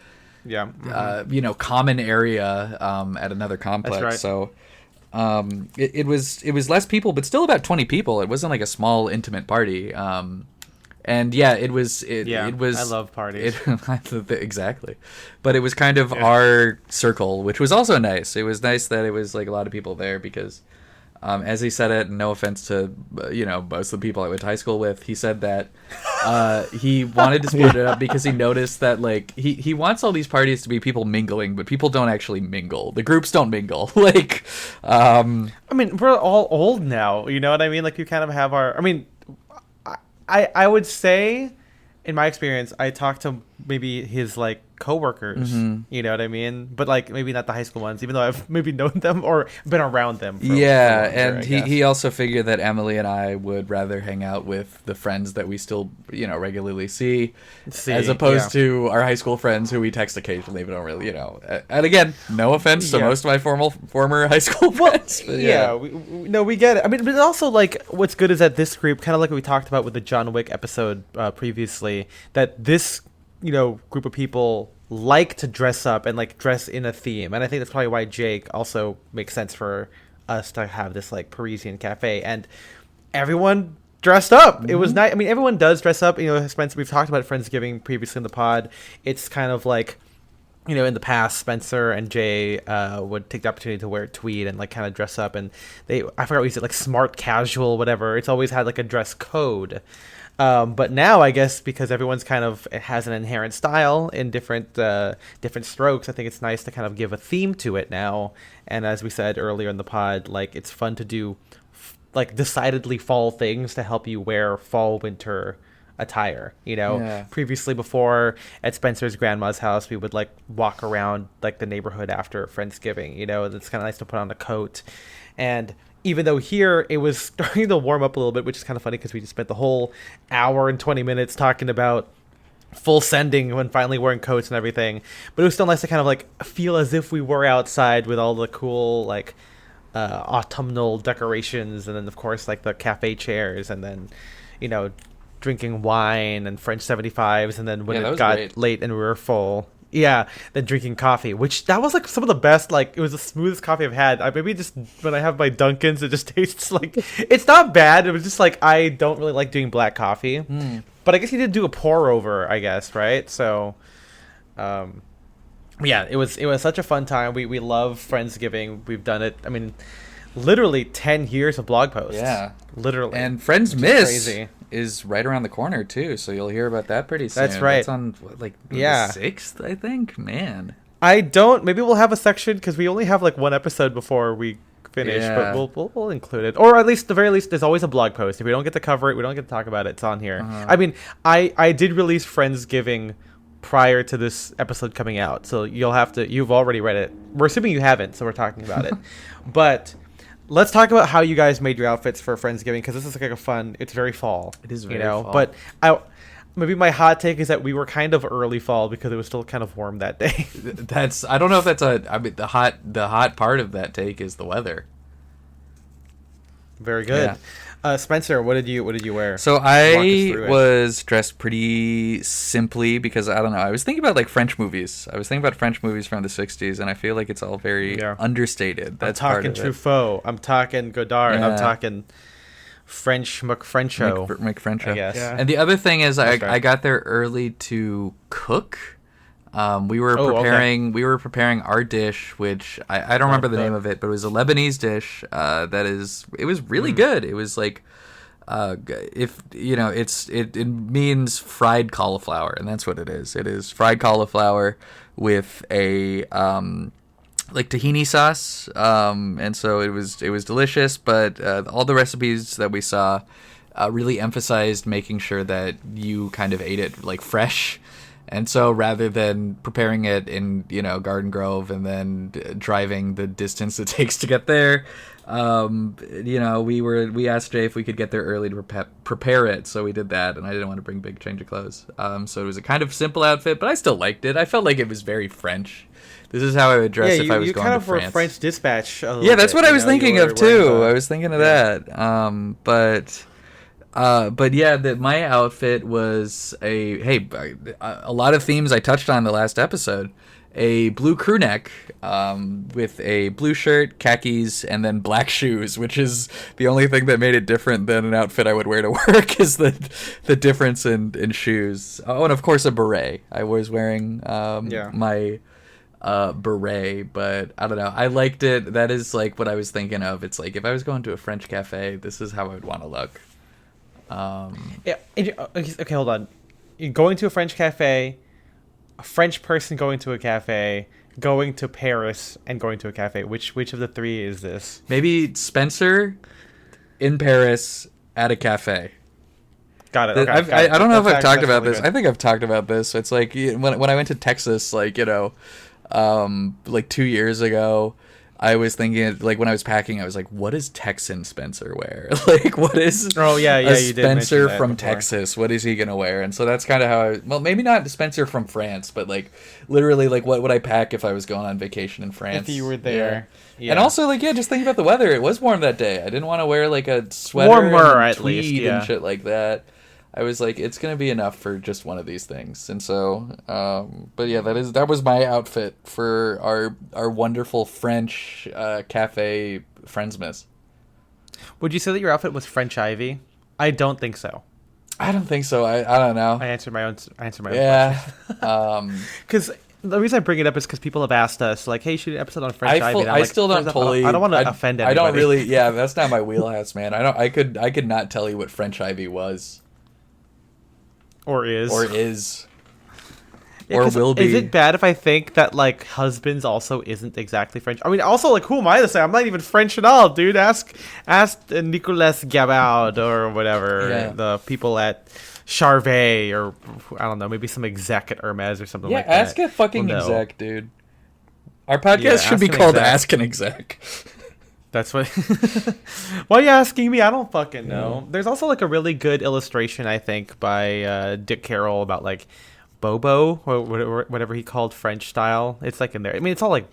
common area at another complex. That's right. So it was less people, but still about 20 people. It wasn't like a small, intimate party. And it was. I love parties. Exactly, but it was kind of our circle, which was also nice. It was nice that it was like a lot of people there because, as he said it, no offense to most of the people I went to high school with, he said that he wanted to split it up because he noticed that he wants all these parties to be people mingling, but people don't actually mingle. The groups don't mingle. We're all old now. You know what I mean? Like, you kind of have our. I would say, in my experience, I talked to maybe his coworkers. Mm-hmm. You know what I mean? But maybe not the high school ones, even though I've maybe known them or been around them. And he also figured that Emily and I would rather hang out with the friends that we still regularly see as opposed to our high school friends who we text occasionally but don't really And again, no offense to most of my former high school friends. But we get it. But also what's good is that this group, kind of like we talked about with the John Wick episode previously, that this group of people like to dress up and dress in a theme, and I think that's probably why Jake also makes sense for us to have this Parisian cafe, and everyone dressed up. Mm-hmm. It was nice. Everyone does dress up. Spencer, we've talked about Friendsgiving previously in the pod. It's kind of in the past, Spencer and Jay would take the opportunity to wear tweed and like kind of dress up, and I forgot what you said, like smart casual, whatever. It's always had like a dress code. But now I guess because everyone's it has an inherent style in different strokes, I think it's nice to kind of give a theme to it now. And as we said earlier in the pod, like it's fun to do like decidedly fall things to help you wear fall winter attire. Previously, before at Spencer's grandma's house, we would like walk around like the neighborhood after Friendsgiving. It's kind of nice to put on a coat. And even though here it was starting to warm up a little bit, which is kind of funny because we just spent the whole hour and 20 minutes talking about full sending when finally wearing coats and everything, but it was still nice to kind of like feel as if we were outside with all the cool like autumnal decorations, and then of course like the cafe chairs, and then drinking wine and French 75s, and then when it got great. Late and we were full, then drinking coffee, which that was like some of the best, like it was the smoothest coffee I've had. Maybe just when I have my Dunkins, it just tastes like, it's not bad, it was just like I don't really like doing black coffee, but I guess you did do a pour over, I guess, right? So it was such a fun time. We love Friendsgiving. We've done it, I mean, literally 10 years of blog posts. Literally. And Friendsmas is right around the corner too, so you'll hear about that pretty soon. That's right. It's on the 6th, I think. Man, maybe we'll have a section because we only have like one episode before we finish, but we'll include it, or at least the very least there's always a blog post. If we don't get to cover it, we don't get to talk about it, it's on here. I mean, I did release Friendsgiving prior to this episode coming out, so you've already read it. We're assuming you haven't, so we're talking about it. But let's talk about how you guys made your outfits for Friendsgiving, because this is like a fun. It's very fall. It is very fall. But maybe my hot take is that we were kind of early fall because it was still kind of warm that day. I don't know if that's the hot part of that take is the weather. Very good. Yeah. Spencer, what did you wear? So I was dressed pretty simply because I don't know. I was thinking about like French movies. I was thinking about French movies from the 60s, and I feel like it's all very understated. That's I'm talking Truffaut. I'm talking Godard. I'm talking French McFrencho. McFrencho. I guess. Yeah. And the other thing is I got there early to cook. We were preparing our dish, which I don't remember the name of it, but it was a Lebanese dish. It was really good. It was like, it means fried cauliflower, and that's what it is. It is fried cauliflower with a like tahini sauce, and so it was delicious. But all the recipes that we saw really emphasized making sure that you kind of ate it like fresh. And so rather than preparing it in, Garden Grove and then driving the distance it takes to get there, we asked Jay if we could get there early to prepare it. So we did that, and I didn't want to bring a big change of clothes. So it was a kind of simple outfit, but I still liked it. I felt like it was very French. This is how I would dress if I was going to France. You kind of were French Dispatch. That's what I was thinking of too. I was thinking of that. But my outfit was a lot of themes I touched on in the last episode. A blue crew neck with a blue shirt, khakis, and then black shoes, which is the only thing that made it different than an outfit I would wear to work is the difference in shoes. Oh, and of course a beret. I was wearing my beret, but I don't know. I liked it. That is like what I was thinking of. It's like if I was going to a French cafe, this is how I would want to look. Okay, hold on. You're going to a French cafe, a French person going to a cafe, going to Paris, and going to a cafe. Which of the three is this? Maybe Spencer in Paris at a cafe. Got it. Okay, I don't know if I've talked about this. Good. I think I've talked about this. It's like when I went to Texas, like 2 years ago, I was thinking, like, when I was packing, I was like, what does Texan Spencer wear? Like, what is you Spencer from Texas? What is he going to wear? And so that's kind of how maybe not Spencer from France, but, like, literally, like, what would I pack if I was going on vacation in France? If you were there. Yeah. And also, like, just think about the weather. It was warm that day. I didn't want to wear, like, a sweater and tweed and shit like that. I was like, it's gonna be enough for just one of these things, and so, but yeah, that was my outfit for our wonderful French cafe Friendsmas. Would you say that your outfit was French Ivy? I don't think so. I don't think so. I don't know. I answered my own. Yeah, because the reason I bring it up is because people have asked us, like, "Hey, shoot an episode on French Ivy." And I'm I like, still don't first off, totally. I don't want to offend anybody. I don't really. Yeah, that's not my wheelhouse, man. I could not tell you what French Ivy was or is. Or will be. Is it bad if I think that like husbands also isn't exactly French? I mean, also like who am I to say? I'm not even French at all, dude. Ask Nicolas Gabaud or whatever, the people at Charvet, or I don't know, maybe some exec at Hermes or something like that. Yeah, ask a fucking exec, dude. Our podcast should be called Ask an Exec. That's what. Why are you asking me? I don't fucking know. There's also like a really good illustration, I think, by Dick Carroll about like Bobo or whatever he called French style. It's like in there. I mean, it's all like.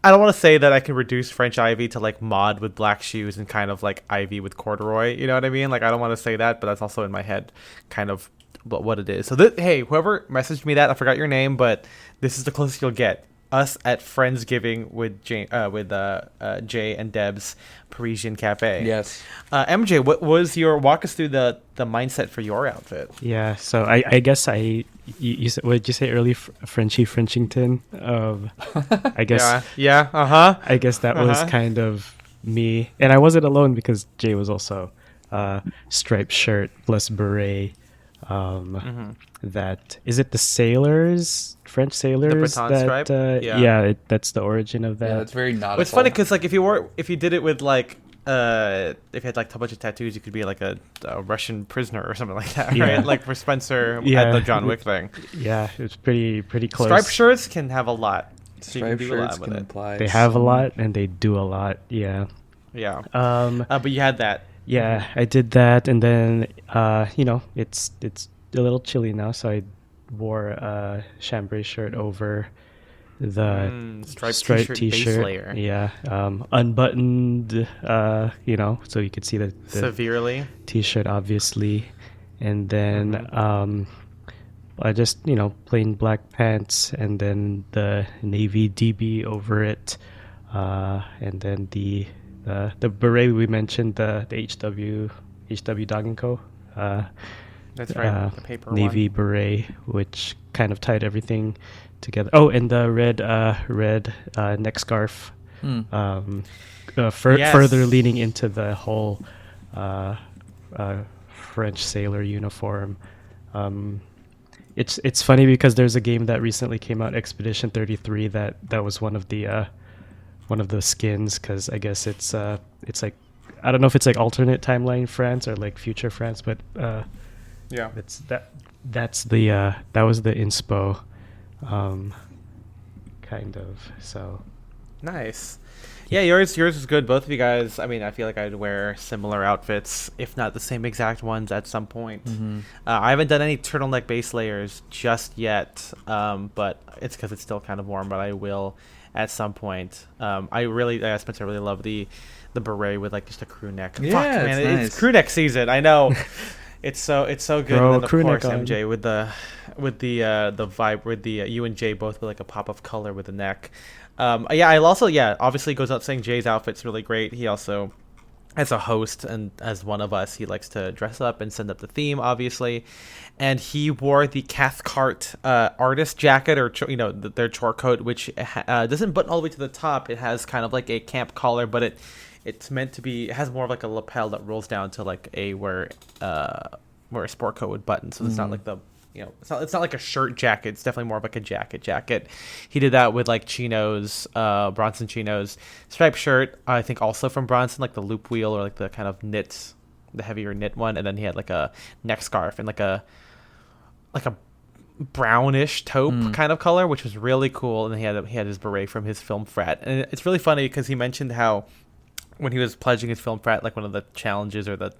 I don't want to say that I can reduce French Ivy to like mod with black shoes and kind of like Ivy with corduroy. You know what I mean? Like I don't want to say that, but that's also in my head, kind of what it is. So hey, whoever messaged me that, I forgot your name, but this is the closest you'll get. Us at Friendsgiving with Jay and Deb's Parisian Cafe. Yes. MJ, what was walk us through the mindset for your outfit? Yeah, so I guess you said, what did you say early? Frenchington. I guess. Yeah. I guess that was kind of me, and I wasn't alone because Jay was also striped shirt plus beret. That is it. The sailors, French sailors. The Breton stripe. That's the origin of that. Yeah, it's very nautical. It's funny because like if you did it with like if you had like a bunch of tattoos, you could be like a Russian prisoner or something like that, right? Like for Spencer at the John Wick thing. Yeah, it's pretty close. Striped shirts can have a lot. Striped shirts can imply. They have a lot and they do a lot. Yeah. Yeah. But you had that. Yeah, I did that, and then it's a little chilly now, so I wore a chambray shirt over the striped t-shirt. Layer. Yeah, unbuttoned, so you could see the severely t-shirt obviously, and then I just plain black pants, and then the navy DB over it, and then the beret we mentioned, the HW Dog and Co. That's right, the paper navy one. Beret, which kind of tied everything together. Oh, and the red neck scarf, further leaning into the whole French sailor uniform. It's funny because there's a game that recently came out, Expedition 33, that was one of the skins, because I guess it's like, I don't know if it's like alternate timeline France or like future France, but yeah, that was the inspo, kind of. So nice. Yeah, yours is good. Both of you guys. I mean, I feel like I'd wear similar outfits, if not the same exact ones, at some point. I haven't done any turtleneck base layers just yet, but it's because it's still kind of warm. But I will at some point. Spencer, I really love the beret with like just a crew neck. Yeah, fuck, man, nice. it's crew neck season. I know. It's so good. Bro, and then crew of course neck on. MJ with the vibe with the you and Jay both with like a pop of color with the neck. Obviously goes out saying Jay's outfit's really great. He also, as a host and as one of us, he likes to dress up and send up the theme, obviously. And he wore the Cathcart artist jacket, or their chore coat, which doesn't button all the way to the top. It has kind of like a camp collar, but it's meant to be. It has more of like a lapel that rolls down to like where a sport coat would button. So it's not like it's not like a shirt jacket. It's definitely more of like a jacket. He did that with like chinos, Bronson chinos, striped shirt. I think also from Bronson, like the loop wheel or like the kind of knit, the heavier knit one. And then he had like a neck scarf and like a brownish taupe kind of color, which was really cool. And then he had his beret from his film frat. And it's really funny because he mentioned how when he was pledging his film frat, like one of the challenges or the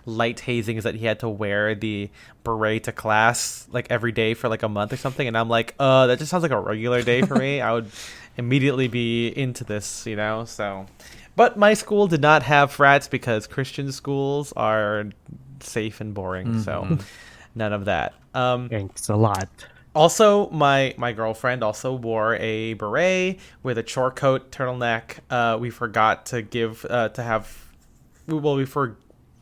light hazing is that he had to wear the beret to class like every day for like a month or something. And I'm like, that just sounds like a regular day for me. I would immediately be into this, so. But my school did not have frats because Christian schools are safe and boring. So none of that. Thanks a lot. Also, my girlfriend also wore a beret with a chore coat, turtleneck. We forgot to give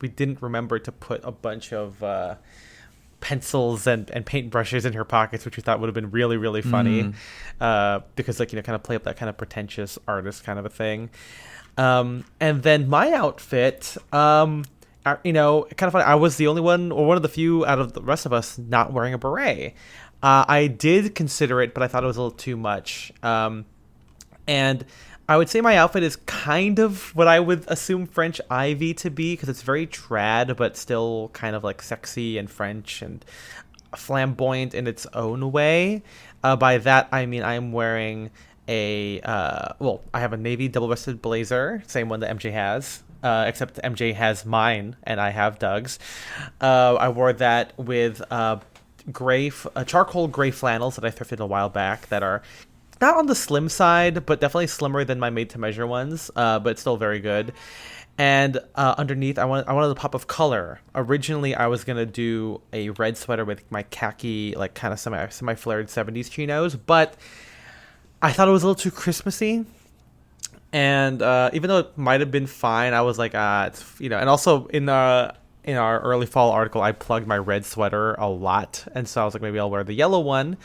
we didn't remember to put a bunch of pencils and paintbrushes in her pockets, which we thought would have been really, really funny. Because like, kind of play up that kind of pretentious artist kind of a thing. And then my outfit, kind of funny. I was the only one, or one of the few out of the rest of us, not wearing a beret. I did consider it, but I thought it was a little too much. And I would say my outfit is kind of what I would assume French Ivy to be, because it's very trad, but still kind of like sexy and French and flamboyant in its own way. By that, I mean I'm wearing I have a navy double-breasted blazer, same one that MJ has, except MJ has mine and I have Doug's. I wore that with charcoal gray flannels that I thrifted a while back that are not on the slim side, but definitely slimmer than my made-to-measure ones, but still very good. And underneath, I wanted a pop of color. Originally, I was going to do a red sweater with my khaki, like kind of semi-flared 70s chinos, but I thought it was a little too Christmassy. And even though it might have been fine, I was like, it's, and also in our early fall article, I plugged my red sweater a lot. And so I was like, maybe I'll wear the yellow one.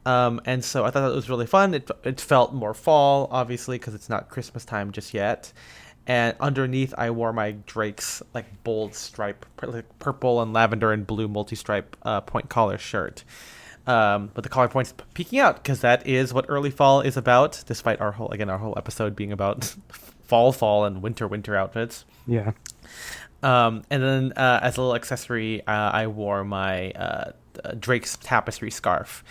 And so I thought it was really fun. It felt more fall, obviously, because it's not Christmas time just yet. And underneath, I wore my Drake's like bold stripe, like purple and lavender and blue multi-stripe point collar shirt. But the collar point's peeking out because that is what early fall is about, despite our whole episode being about fall and winter outfits. Yeah. And then as a little accessory, I wore my Drake's tapestry scarf.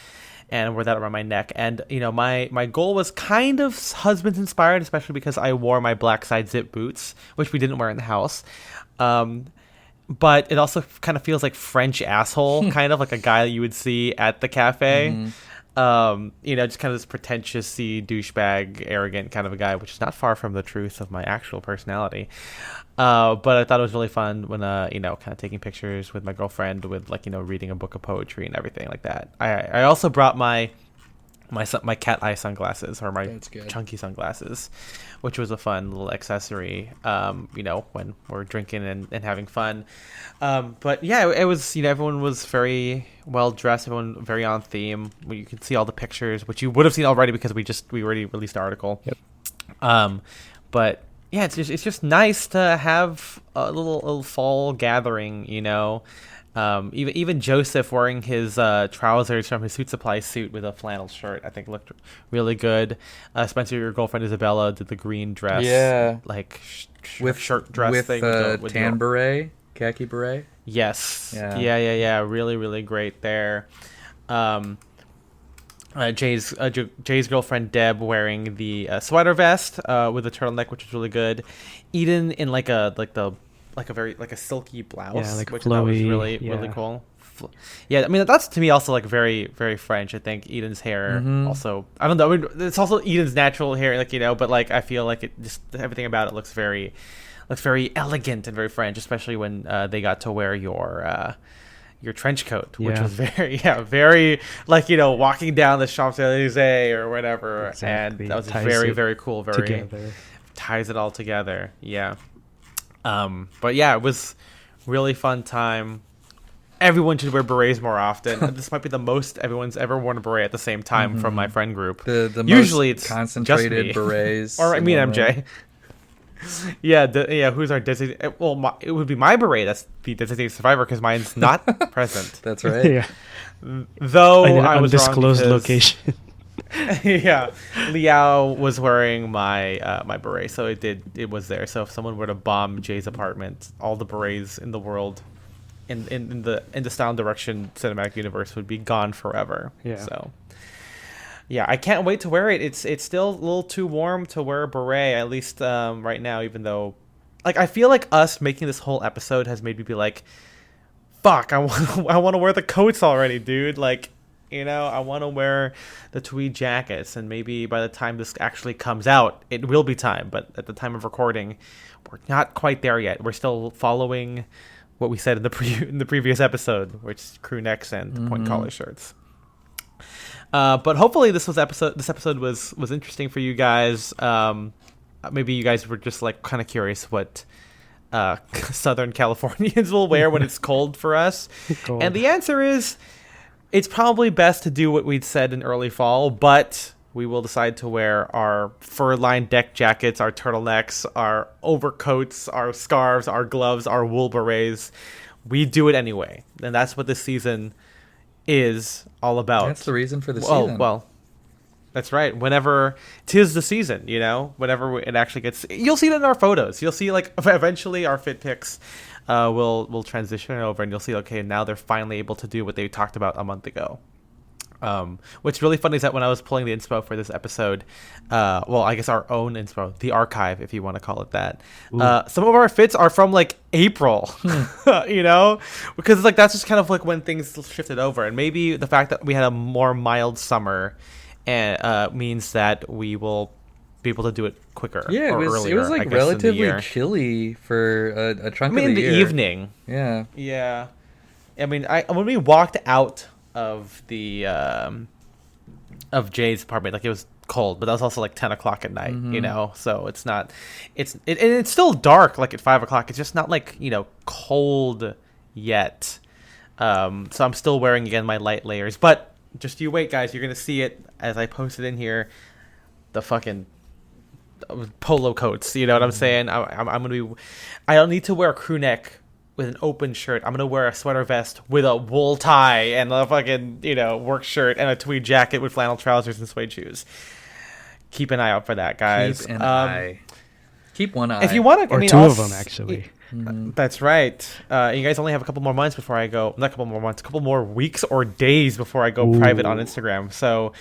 And wore that around my neck. And, my goal was kind of husband inspired, especially because I wore my black side zip boots, which we didn't wear in the house. But it also kind of feels like French asshole, kind of like a guy that you would see at the cafe. Just kind of this pretentious douchebag, arrogant kind of a guy, which is not far from the truth of my actual personality. But I thought it was really fun when, kind of taking pictures with my girlfriend with reading a book of poetry and everything like that. I also brought my cat eye sunglasses, or my chunky sunglasses, which was a fun little accessory, when we're drinking and having fun. But yeah, it was, everyone was very well dressed, everyone very on theme. You can see all the pictures, which you would have seen already because we already released the article. Yep. But yeah, it's just nice to have a little fall gathering, Even Joseph wearing his trousers from his Suit Supply suit with a flannel shirt, I think looked really good. Spencer, your girlfriend Isabella, did the green dress, with shirt dress with thing with tan beret, khaki beret. Yes, yeah, really, really great there. Jay's girlfriend Deb wearing the sweater vest with a turtleneck, which is really good. Eden in like a silky blouse, which flowy, was really cool. Yeah, I mean that's to me also like very, very French. I think Eden's hair also. I don't know. I mean, it's also Eden's natural hair, but like I feel like it just everything about it looks very elegant and very French, especially when they got to wear your trench coat, which was very like walking down the Champs-Élysées or whatever, exactly. And that was very, very cool. Ties it all together. Yeah. But yeah, it was really fun time. Everyone should wear berets more often. This might be the most everyone's ever worn a beret at the same time from my friend group. The usually most it's concentrated just me. Berets. Or I mean MJ. Who's our designated? Well, it would be my beret that's the designated survivor because mine's not present. That's right. Yeah. Though I was undisclosed wrong location. Yeah, Liao was wearing my my beret, so it was there. So if someone were to bomb Jay's apartment, all the berets in the world, in the Style and Direction cinematic universe would be gone forever. Yeah. So. Yeah, I can't wait to wear it. It's still a little too warm to wear a beret, at least right now, even though like I feel like us making this whole episode has made me be like, fuck, I want to wear the coats already, dude. Like, I want to wear the tweed jackets, and maybe by the time this actually comes out, it will be time, but at the time of recording, we're not quite there yet. We're still following what we said in the previous episode, which is crew necks and point collar shirts. But hopefully this episode was interesting for you guys. Maybe you guys were just like kind of curious what Southern Californians will wear when it's cold for us. Cold. And the answer is, it's probably best to do what we'd said in early fall, but we will decide to wear our fur-lined deck jackets, our turtlenecks, our overcoats, our scarves, our gloves, our wool berets. We do it anyway. And that's what this season is all about. That's the reason for the season. Well, that's right. Whenever 'tis the season, whenever it actually gets, you'll see it in our photos. You'll see like eventually our fit pics will transition over, and you'll see, okay, now they're finally able to do what they talked about a month ago. What's really funny is that when I was pulling the inspo for this episode, I guess our own inspo, the archive, if you want to call it that, some of our fits are from like April, because like that's just kind of like when things shifted over, and maybe the fact that we had a more mild summer means that we will be able to do it quicker. Yeah, it was earlier, it was like relatively chilly for a chunk of the in the year. evening. Yeah. I mean, when we walked out of the of Jay's apartment, like, it was cold, but that was also like 10 o'clock at night, so it's not, and it's still dark like at 5 o'clock. It's just not like, cold yet. So I'm still wearing, again, my light layers, but just you wait, guys, you're gonna see it as I post it in here, the fucking polo coats, you know what I'm saying? I'm gonna be, I don't need to wear a crew neck with an open shirt. I'm gonna wear a sweater vest with a wool tie and a fucking work shirt and a tweed jacket with flannel trousers and suede shoes. Keep an eye out for that, guys. Keep an eye. Keep one eye. If you want to, or two of them actually. That's right. You guys only have a couple more months before I go. Not a couple more months. A couple more weeks or days before I go private on Instagram. So,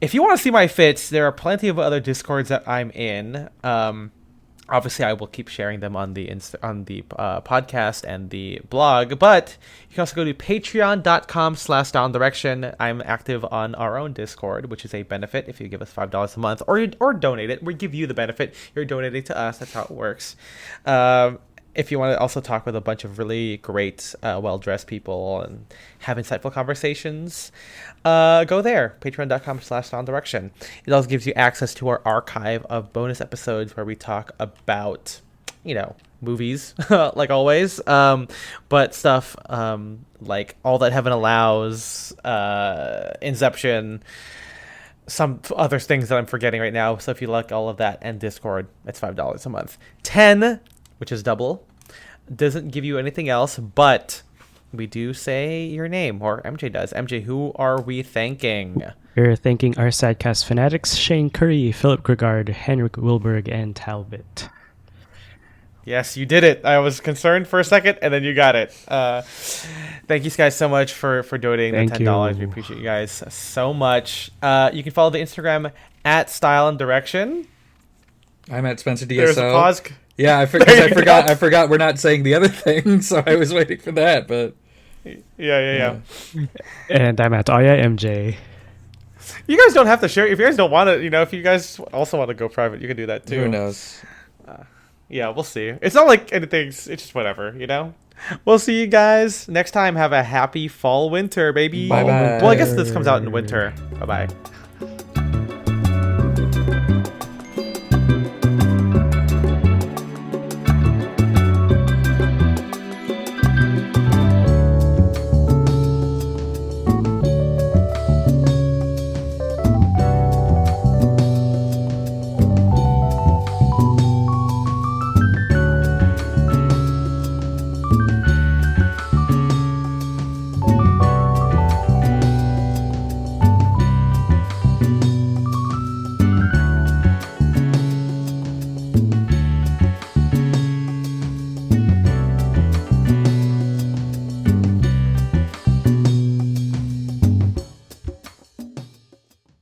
if you want to see my fits, there are plenty of other Discords that I'm in. Obviously, I will keep sharing them on the podcast and the blog, but you can also go to patreon.com/downdirection. I'm active on our own Discord, which is a benefit if you give us $5 a month, or donate it. We give you the benefit. You're donating to us. That's how it works. If you want to also talk with a bunch of really great, well-dressed people and have insightful conversations, go there, patreon.com/downdirection. It also gives you access to our archive of bonus episodes where we talk about, movies, like always, but stuff like All That Heaven Allows, Inception, some other things that I'm forgetting right now. So if you like all of that and Discord, it's $5 a month. 10, which is double, doesn't give you anything else, but we do say your name, or MJ does. MJ, who are we thanking? We're thanking our sidecast fanatics, Shane Curry, Philip Gregard, Henrik Wilberg, and Talbot. Yes, you did it. I was concerned for a second, and then you got it. Thank you guys so much for donating the $10. We appreciate you guys so much. You can follow the Instagram at Style and Direction. I'm at Spencer DSO. There's a pause. Yeah, I forgot we're not saying the other thing, so I was waiting for that, but... Yeah. And I'm at Aya MJ. You guys don't have to share. If you guys don't want to, if you guys also want to go private, you can do that too. Who knows? Yeah, we'll see. It's not like anything's, it's just whatever, We'll see you guys next time. Have a happy fall winter, baby. Bye-bye. Well, I guess this comes out in winter. Bye-bye.